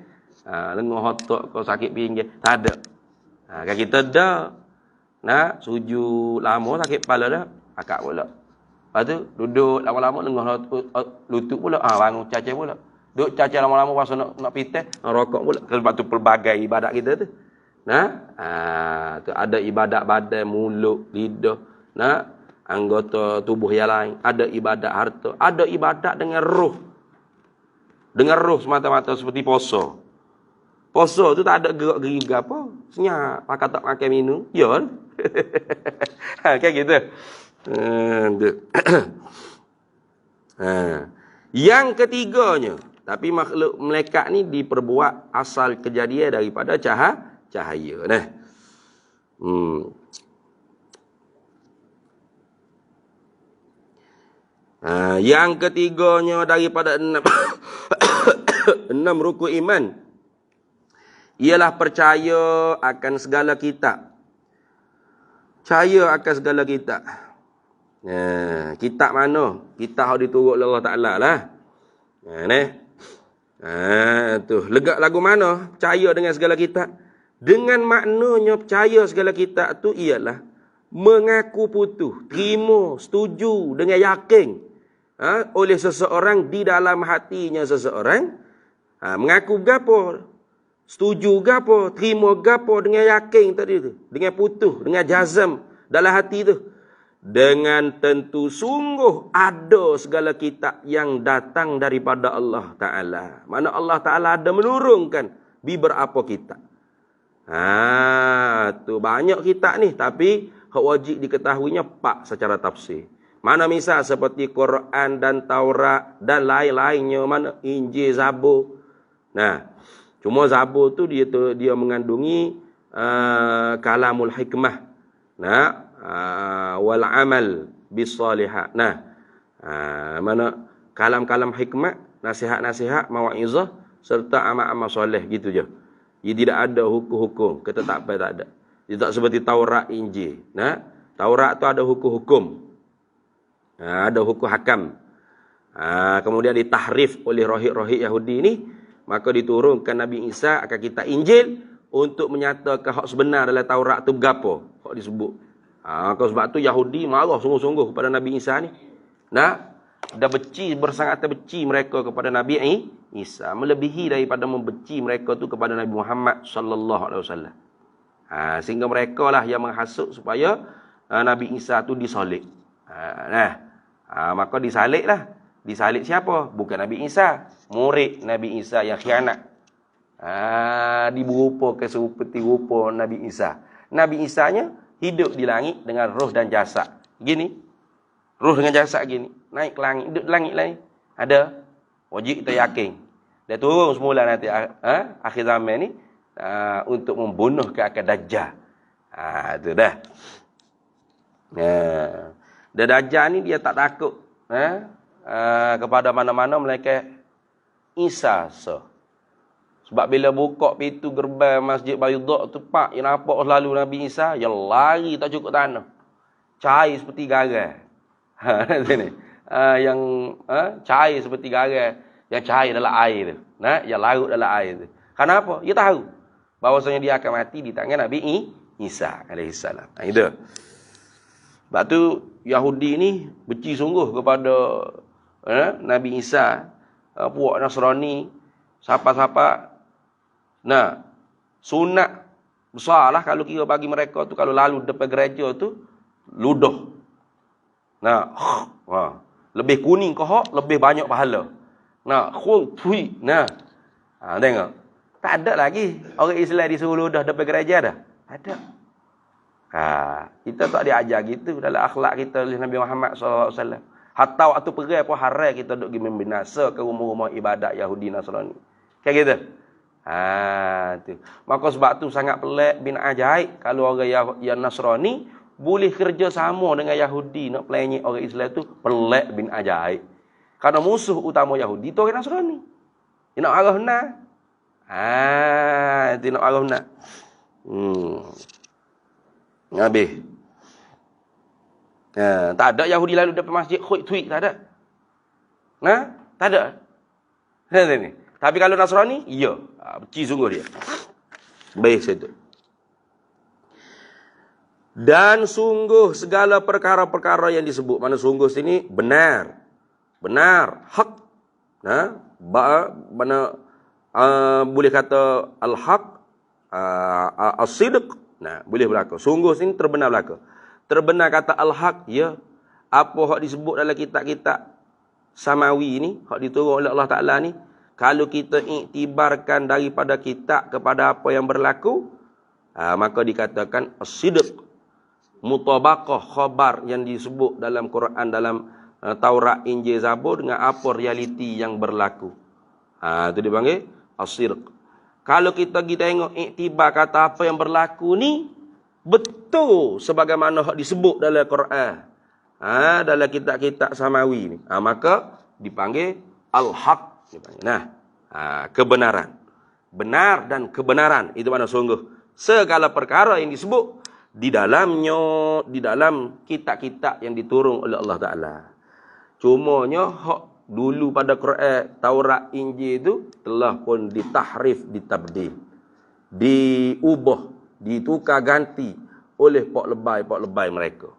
Lengah otak kau sakit pinggir. Tak ada. Kan kita dah. Sujud lama sakit kepala dah. Akak pula. Lepas tu duduk lama-lama lengah lutut pula. Bangun caca pula. Duduk caca lama-lama rasa nak pitih. Rokok pula. Lepas tu pelbagai ibadat kita tu. Tu ada ibadat badan, mulut, lidah, anggota tubuh yang lain, ada ibadat harta, ada ibadat dengan roh. Dengan roh semata-mata seperti puasa. Puasa tu tak ada gerak-gerik apa, senyap, pakai tak makan minum, ya. Kan gitu. Yang ketiganya, tapi makhluk malaikat ni diperbuat asal kejadian daripada cahaya. Yang ketiganya daripada 6 rukun iman ialah percaya akan segala kitab. Percaya akan segala kitab. Kitab mana? Kitab yang diturut oleh Allah Ta'ala lah. Tu lega lagu mana? Percaya dengan segala kitab. Dengan maknanya percaya segala kitab tu ialah mengaku putus, terima, setuju dengan yakin oleh seseorang di dalam hatinya seseorang. Mengaku gapo? Setuju gapo? Terima gapo dengan yakin tadi tu. Dengan putus, dengan jazam dalam hati tu. Dengan tentu sungguh ada segala kitab yang datang daripada Allah Ta'ala. Mana Allah Ta'ala ada menurunkan beberapa kitab. Tu banyak kitab ni, tapi hak wajib diketahuinya pak secara tafsir. Mana misal seperti Quran dan Taurat dan lain-lainnya, mana Injil, Zabur. Cuma Zabur tu dia mengandungi kalamul hikmah. Wal amal bis salihat. Mana kalam-kalam hikmah, nasihat-nasihat, mau'izah serta amal-amal soleh gitu je. Dia tidak ada hukum-hukum, ketetapan tak ada. Dia tak seperti Taurat, Injil. Taurat tu ada hukum-hukum. Ada hukum hakam. Kemudian ditahrif oleh rohik-rohik Yahudi ni, maka diturunkan Nabi Isa akan kitab Injil untuk menyatakan hak sebenar dalam Taurat tu berapa hak disebut. Sebab tu Yahudi marah sungguh-sungguh kepada Nabi Isa ni. Dah bersangat terbenci mereka kepada Nabi Isa, melebihi daripada membenci mereka tu kepada Nabi Muhammad sallallahu alaihi wasallam. Sehingga mereka lah yang menghasut supaya Nabi Isa tu disolek. Maka disaliklah. Disalik siapa? Bukan Nabi Isa, murid Nabi Isa yang khianat. Diberupa seperti rupa Nabi Isa. Nabi Isanya hidup di langit dengan roh dan jasad. Gini. Roh dengan jasad gini. Naik ke langit, hidup di langit lah ni. Ada. Wajib kita yakin. Dia turun semula nanti akhir zaman ni untuk membunuh ke akal Dajjal. Itu dah. Dan Dajjal ni dia tak takut kepada mana-mana melainkan Isa. Sebab bila buka pintu gerbang Masjid Baydha tu pak, yang nampak lalu Nabi Isa, yang lari tak cukup tanah. Cair seperti garam. Sini. Yang cair seperti garam, yang cair dalam air tu. Yang larut dalam air tu. Kenapa? Dia tahu bahawasanya dia akan mati di tangan Nabi Isa alaihissalam. Itu. Sebab tu Yahudi ni benci sungguh kepada Nabi Isa. Puak Nasrani, siapa-siapa. Sunat besarlah kalau kira bagi mereka tu, kalau lalu depan gereja tu ludah. Lebih kuning ke hak, lebih banyak pahala. Tengok. Tak ada lagi orang Islam disuruh ludah depan gereja dah. Tak ada. Kita tak diajar gitu dalam akhlak kita oleh Nabi Muhammad SAW. Hatta waktu pergi pun haram kita duk pergi membinasa ke rumah-rumah ibadat Yahudi Nasrani. Kayak gitu. Tu. Maka sebab tu sangat pelik bin ajaib kalau orang yang Nasrani boleh kerja sama dengan Yahudi nak pelenyek orang Islam tu, pelik bin ajaib. Karena musuh utama Yahudi tu orang Nasrani. Dia nak arah benar. Dia nak arah benar. Habis. Tak ada Yahudi lalu depan masjid tweet, tak ada. Tak ada. Ni. Tapi kalau Nasrani, iya. Benci sungguh dia. Baik situ. Dan sungguh segala perkara-perkara yang disebut. Mana sungguh sini benar. Benar. Hak. Mana boleh kata al-haq. As-sidq. Boleh berlaku. Sungguh sini terbenar berlaku. Terbenar kata al-haq. Ya. Apa hak disebut dalam kitab-kitab Samawi ni. Hak diturun oleh Allah Ta'ala ni. Kalau kita iktibarkan daripada kitab kepada apa yang berlaku, maka dikatakan as-sidq, mutabaqah khabar yang disebut dalam Quran, dalam Taurat, Injil, Zabur dengan apa realiti yang berlaku. Itu dipanggil as-sidq. Kalau kita tengok iktibar kata apa yang berlaku ni betul sebagaimana disebut dalam Quran, dalam kitab-kitab Samawi ni, maka dipanggil al-haq. Kebenaran. Benar dan kebenaran. Itu mana sungguh. Segala perkara yang disebut di dalamnya, di dalam kitab-kitab yang diturun oleh Allah Ta'ala. Cumanya hak dulu pada Quran, Taurat, Injil itu telah pun ditahrif, ditabdil. Diubah, ditukar ganti oleh pak lebay mereka.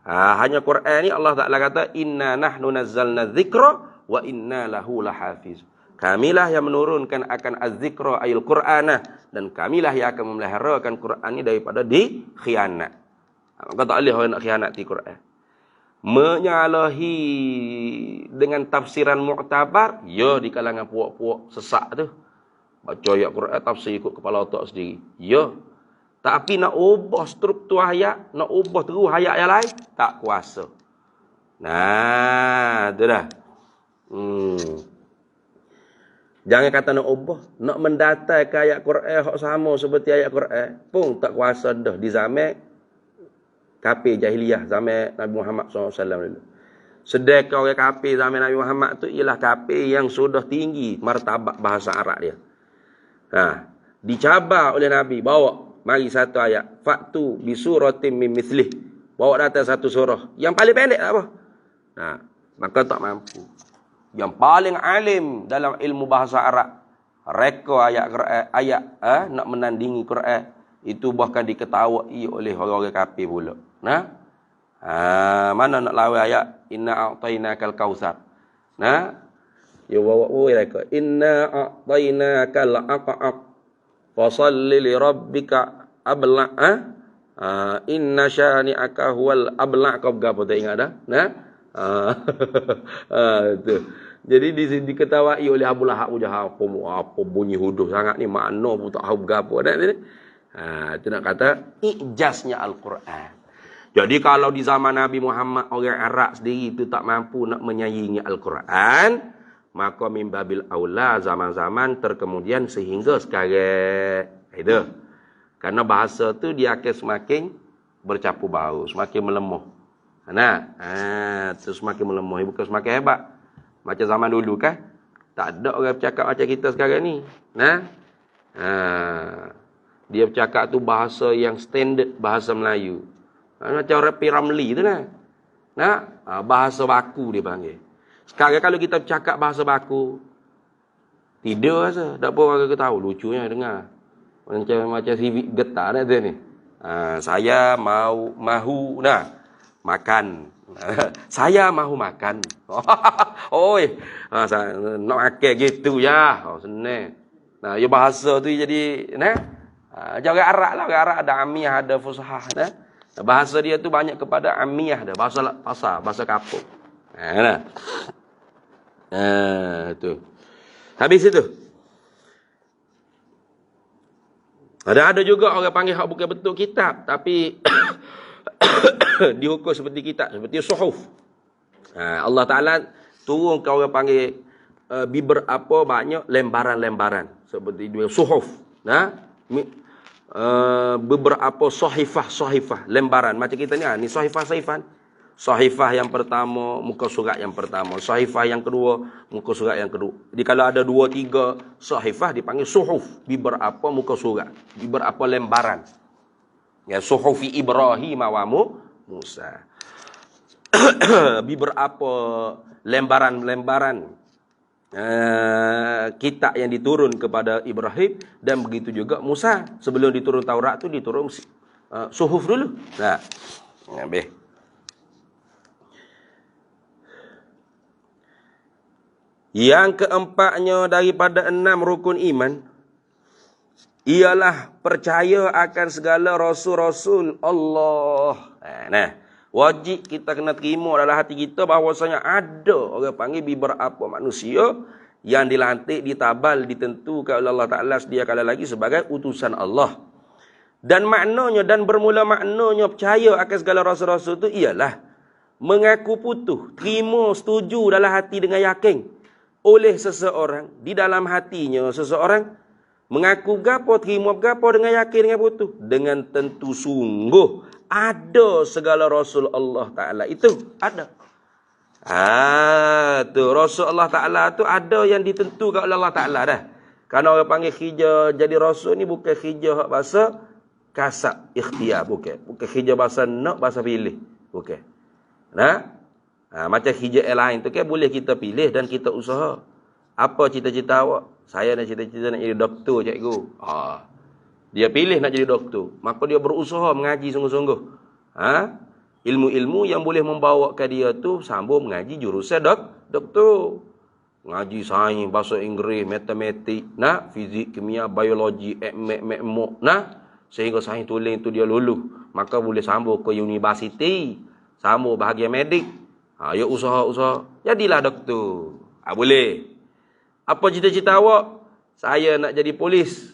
Hanya Quran ni Allah Ta'ala kata, inna nahnu nazzalna dzikra wa inna lahu lahafiz. Kamilah yang menurunkan akan az-zikra ayil Qur'anah, dan kamilah yang akan memeliharakan Quran ini daripada dikhianat. Maka tak boleh orang nak khianati Quran. Menyalahi dengan tafsiran mu'tabar, ya di kalangan puak-puak sesak tu. Baca ayat Quran tafsir ikut kepala otak sendiri. Ya. Tapi nak ubah struktur ayat, nak ubah terus ayat yang lain, tak kuasa. Itu dah. Jangan kata nak ubah, nak mendatangkan ayat Quran hak sama seperti ayat Quran pun tak kuasa dah di zaman kafir jahiliyah, zaman Nabi Muhammad SAW dulu. Sedangkan orang kafir zaman Nabi Muhammad tu ialah kafir yang sudah tinggi martabat bahasa Arab dia. Dicabar oleh Nabi, bawa mari satu ayat, fa'tu bi suratin min mithlih, bawa datang satu surah yang paling pendek apa. Maka tak mampu. Yang paling alim dalam ilmu bahasa Arab, reka ayat nak menandingi Quran, itu bahkan diketawai oleh orang-orang kafir pula. Mana nak lawan ayat inna a'tainakal kautsar. Ya bawa reka inna a'tainakal aqaq fasalli li rabbika abla'. Inna syani'aka huwal abla'. Kau berapa tak ingat dah? Ah, tu. Jadi diketawai oleh Abu Lahab apa bunyi huduh sangat ni makna pun tak tahu berapa dah ni. Itu nak kata ijaznya Al-Quran. Jadi kalau di zaman Nabi Muhammad orang Arab sendiri itu tak mampu nak menyaingi Al-Quran, maka min babil aula zaman-zaman terkemudian sehingga sekarang. Itu. Karena bahasa tu dia akan semakin bercampur baur, semakin melemah. Terus semakin melemah, bukan semakin hebat. Macam zaman dulu kan? Tak ada orang bercakap macam kita sekarang ni. Dia bercakap tu bahasa yang standard, bahasa Melayu. Macam orang Piramli tu lah. Bahasa baku dia panggil. Sekarang kalau kita bercakap bahasa baku, tidur rasa. Tak apa orang tahu. Lucunya dengar. Macam civic getar dah tu ni. Saya mahu makan. Saya mahu makan. Oi, nak makan gitu ya. Senang. Ya bahasa tu jadi orang Arab lah. Orang Arab ada amiyah, ada fusahah. Bahasa dia tu banyak kepada amiyah dah. Bahasa kapuk. Tu. Habis itu. Ada juga orang panggil hak bukan betul kitab. Tapi dihukum seperti kitab. Seperti suhuf. Allah Ta'ala turun ke orang panggil beberapa banyak lembaran-lembaran. Seperti dua suhuf. Beberapa sahifah, lembaran. Macam kita ni sahifah. Sahifah yang pertama, muka surat yang pertama. Sahifah yang kedua, muka surat yang kedua. Jadi kalau ada 2-3 sahifah dipanggil suhuf. Beberapa muka surat. Beberapa lembaran. Ya, suhufi Ibrahim wa Musa. Beberapa lembaran-lembaran kitab yang diturun kepada Ibrahim dan begitu juga Musa. Sebelum diturun Taurat tu diturun suhuf dulu. Habis. Yang keempatnya daripada 6 rukun iman ialah percaya akan segala rasul-rasul Allah. Wajib kita kena terima dalam hati kita bahawasanya ada orang panggil beberapa manusia yang dilantik, ditabal, ditentukan oleh Allah Ta'ala sedia kala lagi sebagai utusan Allah. Dan maknanya dan bermula maknanya percaya akan segala rasul-rasul itu ialah mengaku putuh, terima, setuju dalam hati dengan yakin oleh seseorang, di dalam hatinya seseorang mengaku gapo, terima gapo dengan yakin, dengan putuh, dengan tentu sungguh ada segala rasul Allah Ta'ala itu ada. Tu rasul Allah Ta'ala tu ada yang ditentukan oleh Allah Ta'ala dah. Kerana orang panggil khija jadi rasul ni bukan khija hak bahasa kasab ikhtiar, bukan khija bahasa nak, bahasa pilih, bukan. Macam khija lain tu kan boleh kita pilih dan kita usaha. Apa cita-cita awak? Saya nak cita-cita nak jadi doktor, cikgu. Dia pilih nak jadi doktor. Maka dia berusaha mengaji sungguh-sungguh. Ilmu-ilmu yang boleh membawakan dia tu sambung mengaji jurusan doktor. Ngaji sains, bahasa Inggeris, matematik, fizik, kimia, biologi, sehingga sains tulen tu dia lulus. Maka boleh sambung ke universiti, sambung bahagian medik. Ya usaha-usaha. Jadilah doktor. Boleh. Apa cita-cita awak? Saya nak jadi polis.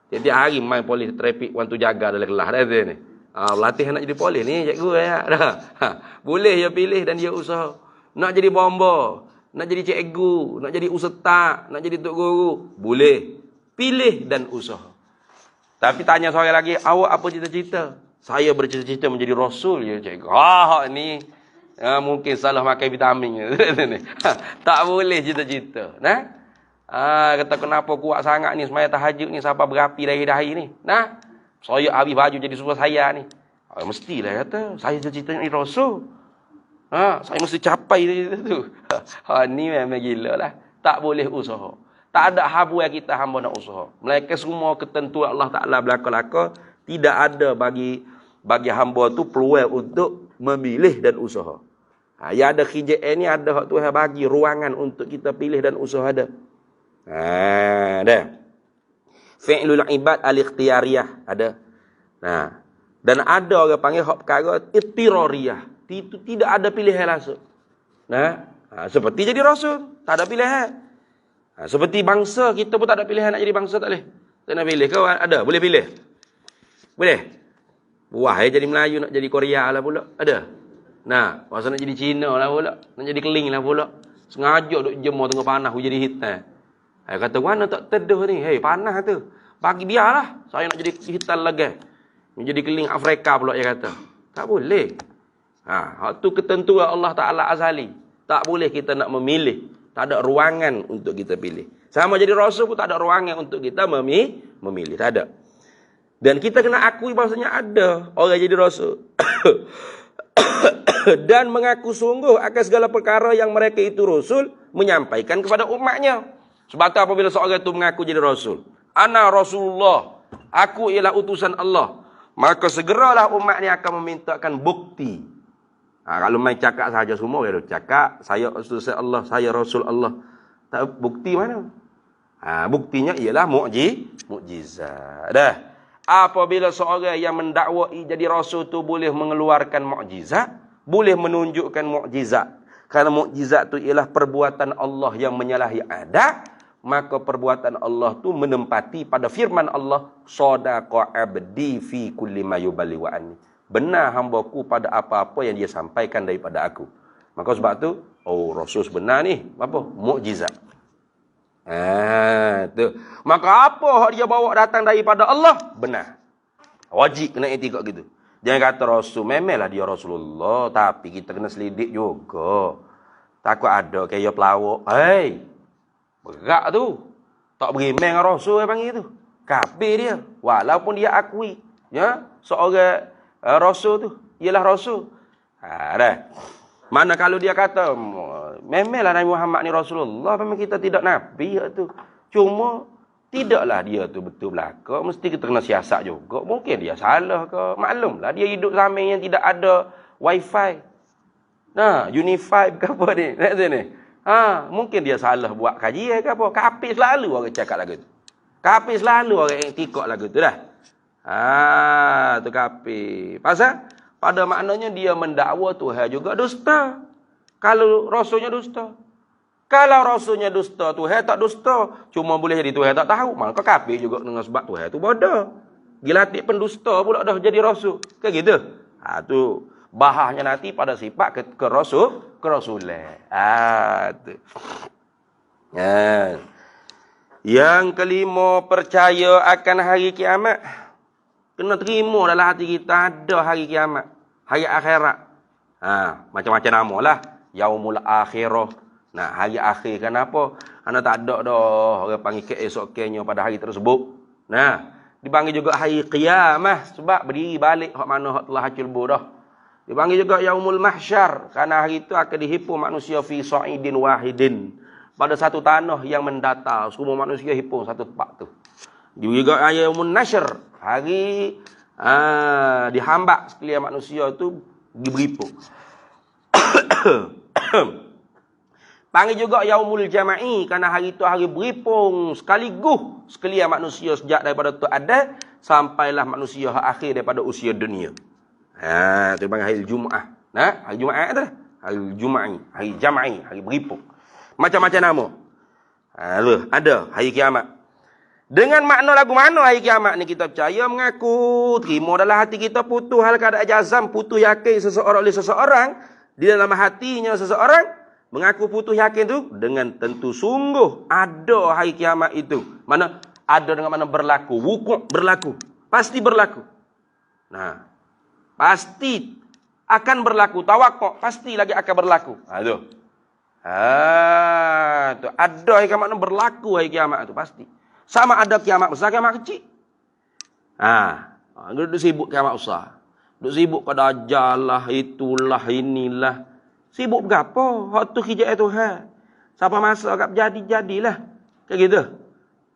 Tiap-tiap hari main polis trafik wantu jaga dalam kelas dah ni. Latih nak jadi polis ni cikgu ya. Boleh dia pilih dan dia usaha. Nak jadi bomba, nak jadi cikgu, nak jadi ustaz, nak jadi tok guru, boleh. Pilih dan usaha. Tapi tanya seorang lagi, awak apa cita-cita? Saya bercita-cita menjadi rasul ya cikgu. Ni mungkin salah makan vitamin. Tak boleh cita-cita. Kata kenapa kuat sangat ni semaya tahajud ni sampai berapi dari dahi ni. Saya habis baju jadi super saya ni. Mestilah kata saya cita-cita ni rasul. Saya mesti capai tu. Ni memang gila lah. Tak boleh usaha. Tak ada habu yang kita hamba nak usaha. Melainkan semua ketentuan Allah Ta'ala belaka-laka. Tidak ada bagi hamba tu peluang untuk memilih dan usaha. Yang ada khijai ni ada hak Tuhan bagi ruangan untuk kita pilih dan usaha ada. Dah. Fi'lul ibad al-ikhtiyariyah ada. Dan ada orang panggil hak perkara ittirariyah. nanti itu tidak ada pilihan langsung. Nah, seperti jadi rasul, tak ada pilihan. Seperti bangsa, kita pun tak ada pilihan nak jadi bangsa, tak boleh. Tak nak pilih. Kau ada? Boleh pilih? Boleh? Wah, jadi Melayu nak jadi Korea lah pula. Ada? Nah, masa nak jadi Cina lah pula. Nak jadi Keling lah pula. Sengaja duk jemur tengah panas, jadi hitam. Kata, mana tak teduh ni? Hei, panas tu. Bagi biarlah. Saya nak jadi hitam lagi. Nak jadi Keling Afrika pula, dia kata. Tak boleh. Itu ketentuan Allah Ta'ala azali. Tak boleh kita nak memilih. Tak ada ruangan untuk kita pilih. Sama jadi rasul pun tak ada ruangan untuk kita memilih. Tak ada. Dan kita kena akui bahasanya ada orang jadi rasul. Dan mengaku sungguh akan segala perkara yang mereka itu rasul menyampaikan kepada umatnya. Sebab tu apabila seorang itu mengaku jadi rasul. Ana Rasulullah. Aku ialah utusan Allah. Maka segeralah umat ni akan memintakan bukti. Kalau main cakap saja semua, ya cakap saya utusan Allah, saya Rasul Allah. Tak bukti mana? Buktinya ialah mukjizat. Dah. Apabila seorang yang mendakwai jadi rasul tu boleh mengeluarkan mukjizat, boleh menunjukkan mukjizat. Karena mukjizat tu ialah perbuatan Allah yang menyalahi adat, maka perbuatan Allah tu menempati pada firman Allah, sadaqa abdi fi kulli ma yubali wa anni. Benar hamba-Ku pada apa-apa yang dia sampaikan daripada aku. Maka sebab tu, rasul sebenar ni, apa? Mukjizat. Tu. Maka apa yang dia bawa datang daripada Allah, benar. Wajib kena etikad gitu. Jangan kata rasul, memanglah dia Rasulullah, tapi kita kena selidik juga. Takut ada kayak pelawak. Berat tu. Tak berimeng rasul yang panggil tu. Kafir dia. Walaupun dia akui, ya, seorang rasul tu ialah rasul. Dah. Mana kalau dia kata memanglah Nabi Muhammad ni Rasulullah, memang kita tidak nabi tu. Cuma tidaklah dia tu betul belaka, mesti kita kena siasat juga. Mungkin dia salah ke? Maklumlah dia hidup zaman yang tidak ada wifi. Unified ke apa ni? Nak ni. Mungkin dia salah buat kajian ke apa. Kafir selalu orang cakap lagu tu. Kafir selalu orang yang tikok lagu tu dah. Tu kafir. Pasal pada maknanya dia mendakwa Tuhan juga dusta. Kalau rasulnya dusta. Kalau rasulnya dusta, Tuhan tak dusta. Cuma boleh jadi Tuhan tak tahu. Maka kafir juga dengan sebab Tuhan tu bodoh. Dilatih pendusta pula dah jadi rasul. Kan gitu. Tu bahasnya nanti pada sifat ke rasul, kerasulan. Tu. Yang kelima, percaya akan hari kiamat. Kena terima dalam hati kita ada hari kiamat. Hari akhirat. Macam-macam nama lah. Yaumul akhirah. Hari akhir kenapa? Anda tak ada dah orang panggil keesokannya pada hari tersebut. Dipanggil juga hari qiyamah. Sebab berdiri balik hak mana hak telah hacul dah. Dipanggil juga yaumul mahsyar. Kerana hari itu akan dihimpun manusia fi sa'idin wahidin. Pada satu tanah yang mendatar. Semua manusia himpun satu tempat tu. Juga yaumul nasyr. Hari dihambak sekalian manusia itu diberimpun. Panggil juga yaumul jama'i. Kerana hari itu hari berimpun sekaligus sekalian manusia sejak daripada tu ada sampailah manusia akhir daripada usia dunia. Itu panggil hari Jumaat. Hari Jumaat tu. Hari Juma'i, hari jama'i, hari berimpun. Macam-macam nama. Ada hari kiamat. Dengan makna lagu mana hari kiamat ni kita percaya, mengaku, terima dalam hati kita, putus hal keadaan jazam, putus yakin seseorang oleh seseorang, di dalam hatinya seseorang, mengaku putus yakin tu, dengan tentu sungguh ada hari kiamat itu. Mana ada dengan mana berlaku, wukuk berlaku, pasti berlaku. Pasti akan berlaku, tawakuk pasti lagi akan berlaku. Tu ada hari kiamat berlaku, hari kiamat itu pasti. Sama ada kiamat besar, kiamat kecil. Duduk sibuk kiamat besar. Duduk sibuk pada ajal lah, itulah, inilah. Sibuk berapa? Waktu hijab Tuhan. Siapa masa kat jadilah. Kayak gitu.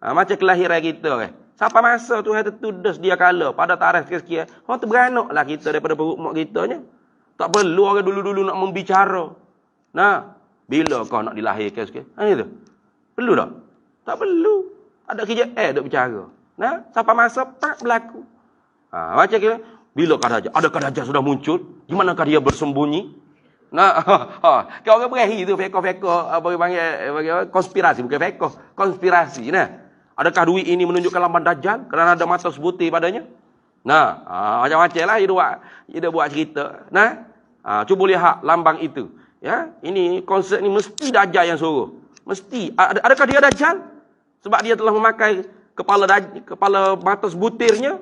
Macam kelahiran kita kan. Siapa masa Tuhan tertulis dia kala pada tarikh sekian. Waktu beranaklah kita daripada perut mak kita nya. Tak perlu orang dulu-dulu nak membicara. Bila kau nak dilahirkan sekian? Itu. Perlu tak? Tak perlu. Ada hijab duk bicara. Siapa masa tak berlaku. Macam kita Bilakah Dajjal? Adakah Dajjal sudah muncul? Di manakah dia bersembunyi? Nah, kau orang berahi tu, feko-feko, apa panggil, konspirasi, bukan feko, konspirasi. Nah, adakah duit ini menunjukkan lambang Dajjal? Kerana ada mata sebutir padanya? Nah, macam-macam lah dia buat cerita. Nah, cuba lihat lambang itu. Ya, ini konsep ni mesti Dajjal yang suruh. Mesti. Adakah dia Dajjal? Sebab dia telah memakai kepala mata sebutirnya,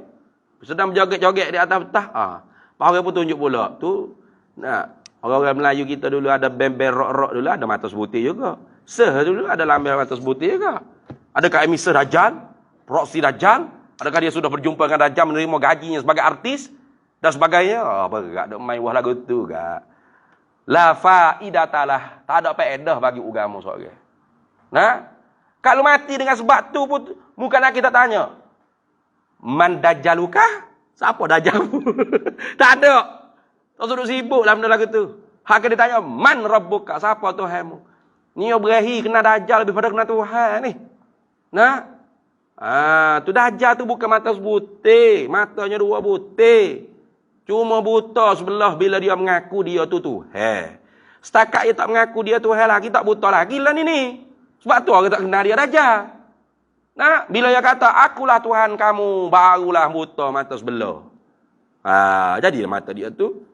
sedang berjoget-joget di atas petah. Bahawa pun tunjuk pula. Tu, nah, orang-orang Melayu kita dulu ada band-band rock-rock dulu, ada mata sebutir juga. Dulu ada lambang mata sebutir juga. Adakah emisar Dajjal? Proksi Dajjal? Adakah dia sudah berjumpa dengan Dajjal, menerima gajinya sebagai artis? Dan sebagainya? Berat duk main wah lagu tu gak. La faidatalah. Tak ada faedah bagi agama seorang. Nah, kalau mati dengan sebab tu pun, bukan nak kita tanya. Man Dajjalukah? Siapa Dajjal? Tak ada. Tak suruh sibuk lah benda lagu tu. Hak kena ditanya, man rabbuka? Siapa Tuhanmu? Ni berahi kena Dajjal lebih pada kena Tuhan ni. Nah. Tu Dajjal tu bukan mata sebutir. Matanya dua butir. Cuma buta sebelah bila dia mengaku dia tu Tuhan. Setakat dia tak mengaku dia Tuhan lagi, tak buta lagi lah ni. Sebab tu orang tak kenal dia Dajjal. Nah, bila dia kata, akulah Tuhan kamu, barulah buta mata sebelah. Jadi mata dia tu,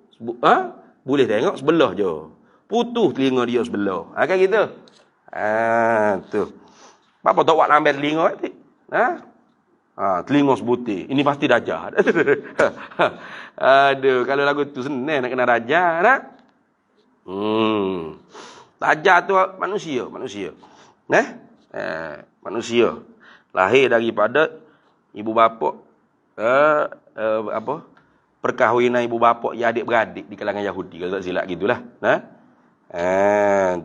boleh tengok sebelah je. Putus telinga dia sebelah. Kan gitu? Tu. Apa tak buat lambat telinga ni? Telinga sebutir. Ini pasti Dajjal. Aduh, kalau lagu tu senang nak kena Dajjal, nak? Dajjal tu manusia. Manusia. Lahir daripada ibu bapa perkahwinan ibu bapa yang adik-beradik di kalangan Yahudi, kalau tak silap gitulah.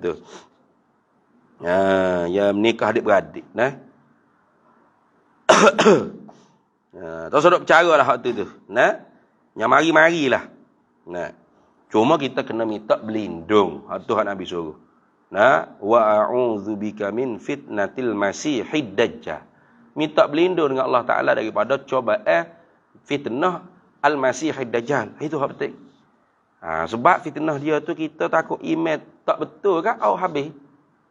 Tu. Yang menikah adik-beradik, tak sedap bercara lah hak tu. Yang mari-marilah. Cuma kita kena minta berlindung. Hak tu hak Nabi suruh. Wa a'udzubika min fitnatil masihid dajjal. Minta berlindung dengan Allah Ta'ala daripada cobaan fitnah al-masihid dajjal. Itu hak penting. Sebab fitnah dia tu kita takut iman tak betul kan? Habis.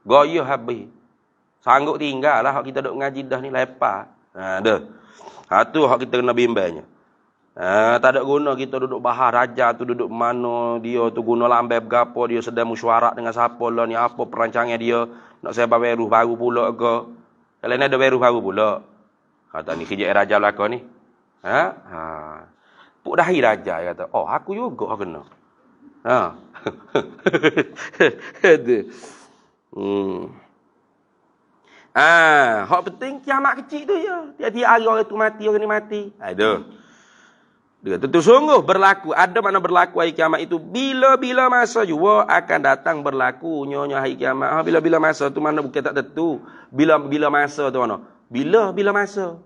Goyah habis. Sanggup tinggal lah hak kita duk mengaji dah ni lepas. Tu hak kita kena bimbangnya. Tak ada guna kita duduk bahas raja tu duduk mana dia tu guna lambai berapa dia sedang mesyuarat dengan siapa lah ni, apa perancangan dia nak sebab baru pula ke. Kalau ni ada baru pula. Kata ni kerja raja belakang ni. Puk dahi raja kata, aku juga kena. Hak penting kiamat kecil tu je. Tiap-tiap hari orang tu mati, orang ni mati. Dia tentu sungguh berlaku. Ada mana berlaku hari kiamat itu. Bila-bila masa juga akan datang berlaku nyonya hari kiamat. Bila-bila masa tu mana bukan tak tentu. Bila-bila masa tu mana? Bila-bila masa.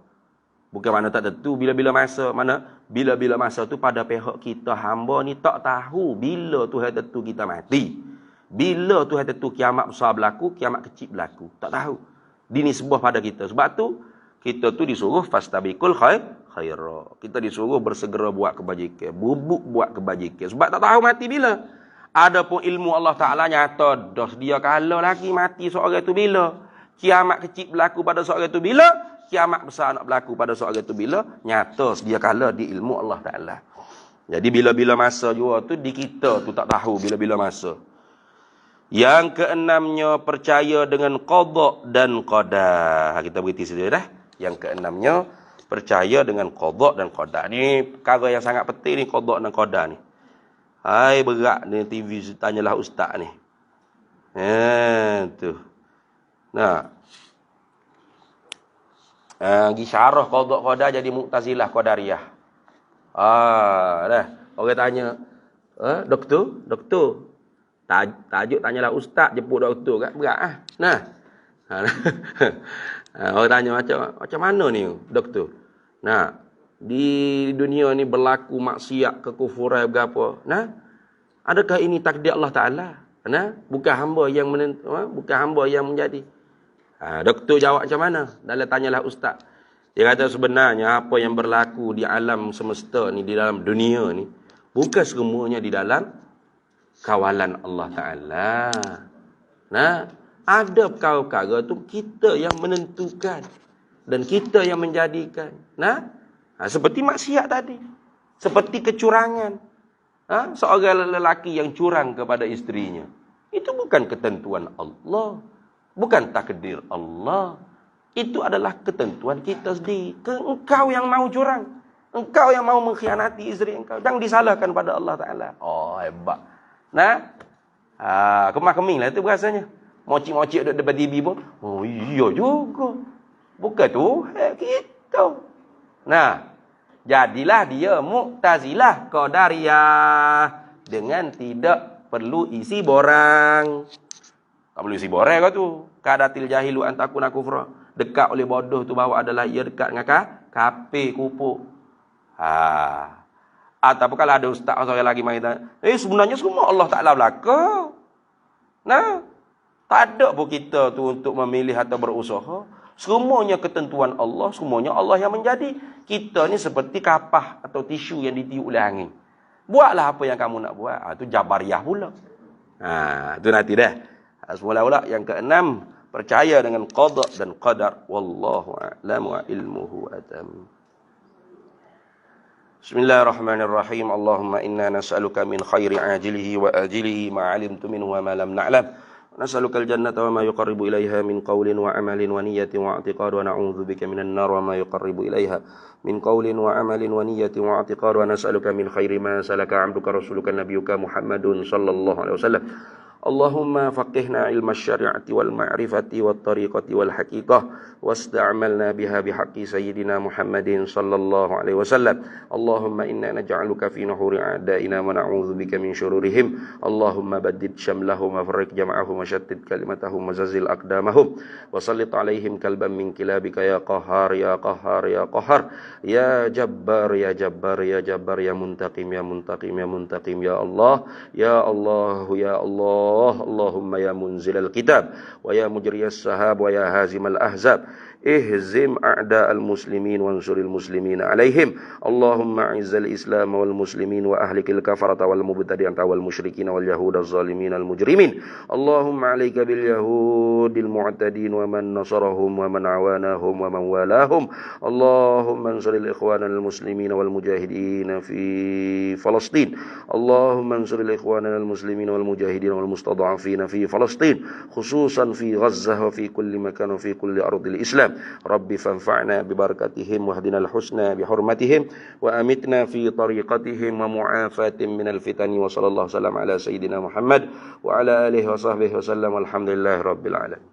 Bukan mana tak tentu. Bila-bila masa. Mana? Bila-bila masa tu pada pihak kita hamba ni tak tahu bila Tuhan tentu kita mati. Bila Tuhan tentu kiamat besar berlaku, kiamat kecil berlaku. Tak tahu. Dinisbah pada kita. Sebab tu, kita tu disuruh fastabiqul khaira. Kita disuruh bersegera buat kebajikan. Bubuk buat kebajikan. Sebab tak tahu mati bila. Adapun ilmu Allah Ta'ala nyata. Dah sedia kala lagi mati seorang itu bila. Kiamat kecil berlaku pada seorang itu bila. Kiamat besar nak berlaku pada seorang itu bila. Nyata sedia kala di ilmu Allah Ta'ala. Jadi bila-bila masa juga tu di kita tu tak tahu bila-bila masa. Yang keenamnya percaya dengan qada dan qadar. Kita berhenti saja dah. Yang keenamnya percaya dengan qada dan qadar. Ni perkara yang sangat penting ni, qada dan qadar ni. Hai berat ni TV tanyalah ustaz ni. Tu. Gi syarah qada qadar jadi Mu'tazilah Qadariyah. Dah. Orang tanya, doktor. Tajuk tanyalah ustaz, jemput doktor kan berat orang tanya macam mana ni doktor? Di dunia ni berlaku maksiat, kekufuran berapa? Adakah ini takdir Allah Taala? Bukan hamba yang bukan hamba yang menjadi. Doktor jawab macam mana? Dalam tanyalah ustaz. Dia kata sebenarnya apa yang berlaku di alam semesta ni, di dalam dunia ni, bukan semuanya di dalam kawalan Allah Ta'ala. Nah, ada perkara-perkara tu kita yang menentukan dan kita yang menjadikan. Nah, seperti maksiat tadi, seperti kecurangan. Seorang lelaki yang curang kepada isterinya, itu bukan ketentuan Allah, bukan takdir Allah. Itu adalah ketentuan kita sendiri. Engkau yang mau curang, engkau yang mau mengkhianati isteri engkau. Jangan disalahkan pada Allah Ta'ala. Oh, hebat. Nah, kemah-keming lah itu berasanya. Mocik-mocik duduk depan TV pun, oh iya juga. Bukan tu, kita. Nah, jadilah dia Mu'tazilah Qadariyah dengan tidak perlu isi borang. Tak perlu isi borang kau tu. Kadatil jahilu antakuna kufra. Dekat oleh bodoh tu bahawa adalah ia dekat dengan kafir kupuk. Ataupun kalau ada ustaz orang lagi main tanya, sebenarnya semua Allah Ta'ala belaka. Nah, tak ada pun kita tu untuk memilih atau berusaha. Semuanya ketentuan Allah, semuanya Allah yang menjadi. Kita ni seperti kapah atau tisu yang ditiup oleh angin. Buatlah apa yang kamu nak buat. Itu Jabariyah pula. Itu nanti dah. Semula-mula yang keenam, percaya dengan qada dan qadar. Wallahu a'lam wa ilmuhu atam. Bismillahirrahmanirrahim. Allahumma inna nas'aluka min khairi ajilihi wa ajilihi ma 'alimtu minhu wa ma lam na'lam. Nas'alukal jannata wa ma yuqarribu ilaiha min qawlin wa amalin wa niyyatin wa i'tiqad wa na'udzubika minan nar wa ma yuqarribu ilaiha min qawlin wa amalin wa niyyatin wa i'tiqad wa nas'aluka min khairi ma salaka 'abduka rasuluka nabiyyuka Muhammadun sallallahu alaihi wasallam. Allahumma faqihna ilma syari'ati wal ma'rifati wat tariqati wal haqiqah wasta'malna biha bihaqqi sayyidina Muhammadin sallallahu alaihi wasallam. Allahumma inna naj'aluka fi nuhuri a'daina wa na'udzubika min syururihim. Allahumma baddid syamlahum wa farriq jam'ahum wa shattit kalimatahum wa zazzil aqdamahum wa sallit alaihim kalban min kilabika ya qahhar ya qahhar ya qahhar ya jabbar ya jabbar ya jabbar ya muntaqim ya muntaqim ya muntaqim ya Allah ya Allah ya Allah. Allahumma ya munzilal kitab wa ya mujriyas sahab wa ya hazimal ahzab ihzim a'da'al muslimin wansuril muslimin alaihim. Allahumma izzal islam wal muslimin wa ahlikil kafarata wal mubtadi'ata wal musyrikin wal yahudaz zalimin al mujrimin. Allahumma alayka bil yahudil mu'tadin wa man nasarahum wa man awanahum wa man walahum. Allahumma ansuril ikhwanal muslimin wal mujahidin fi Palestin. Allahumma ansuril ikhwanal muslimin wal mujahidin wal mustad'afin fi Palestin, khususan fi Gazzah wa fi kulli makan wa fi kulli ardil Islam. Rabbi fanfa'na bibarakatihim wahdinal husna bihurmatihim wa amitna fi tariqatihim wa mu'afatin minal fitani wa sallallahu sallam ala sayyidina Muhammad wa ala alihi wa sahbihi wa sallam walhamdulillahi rabbil alamin.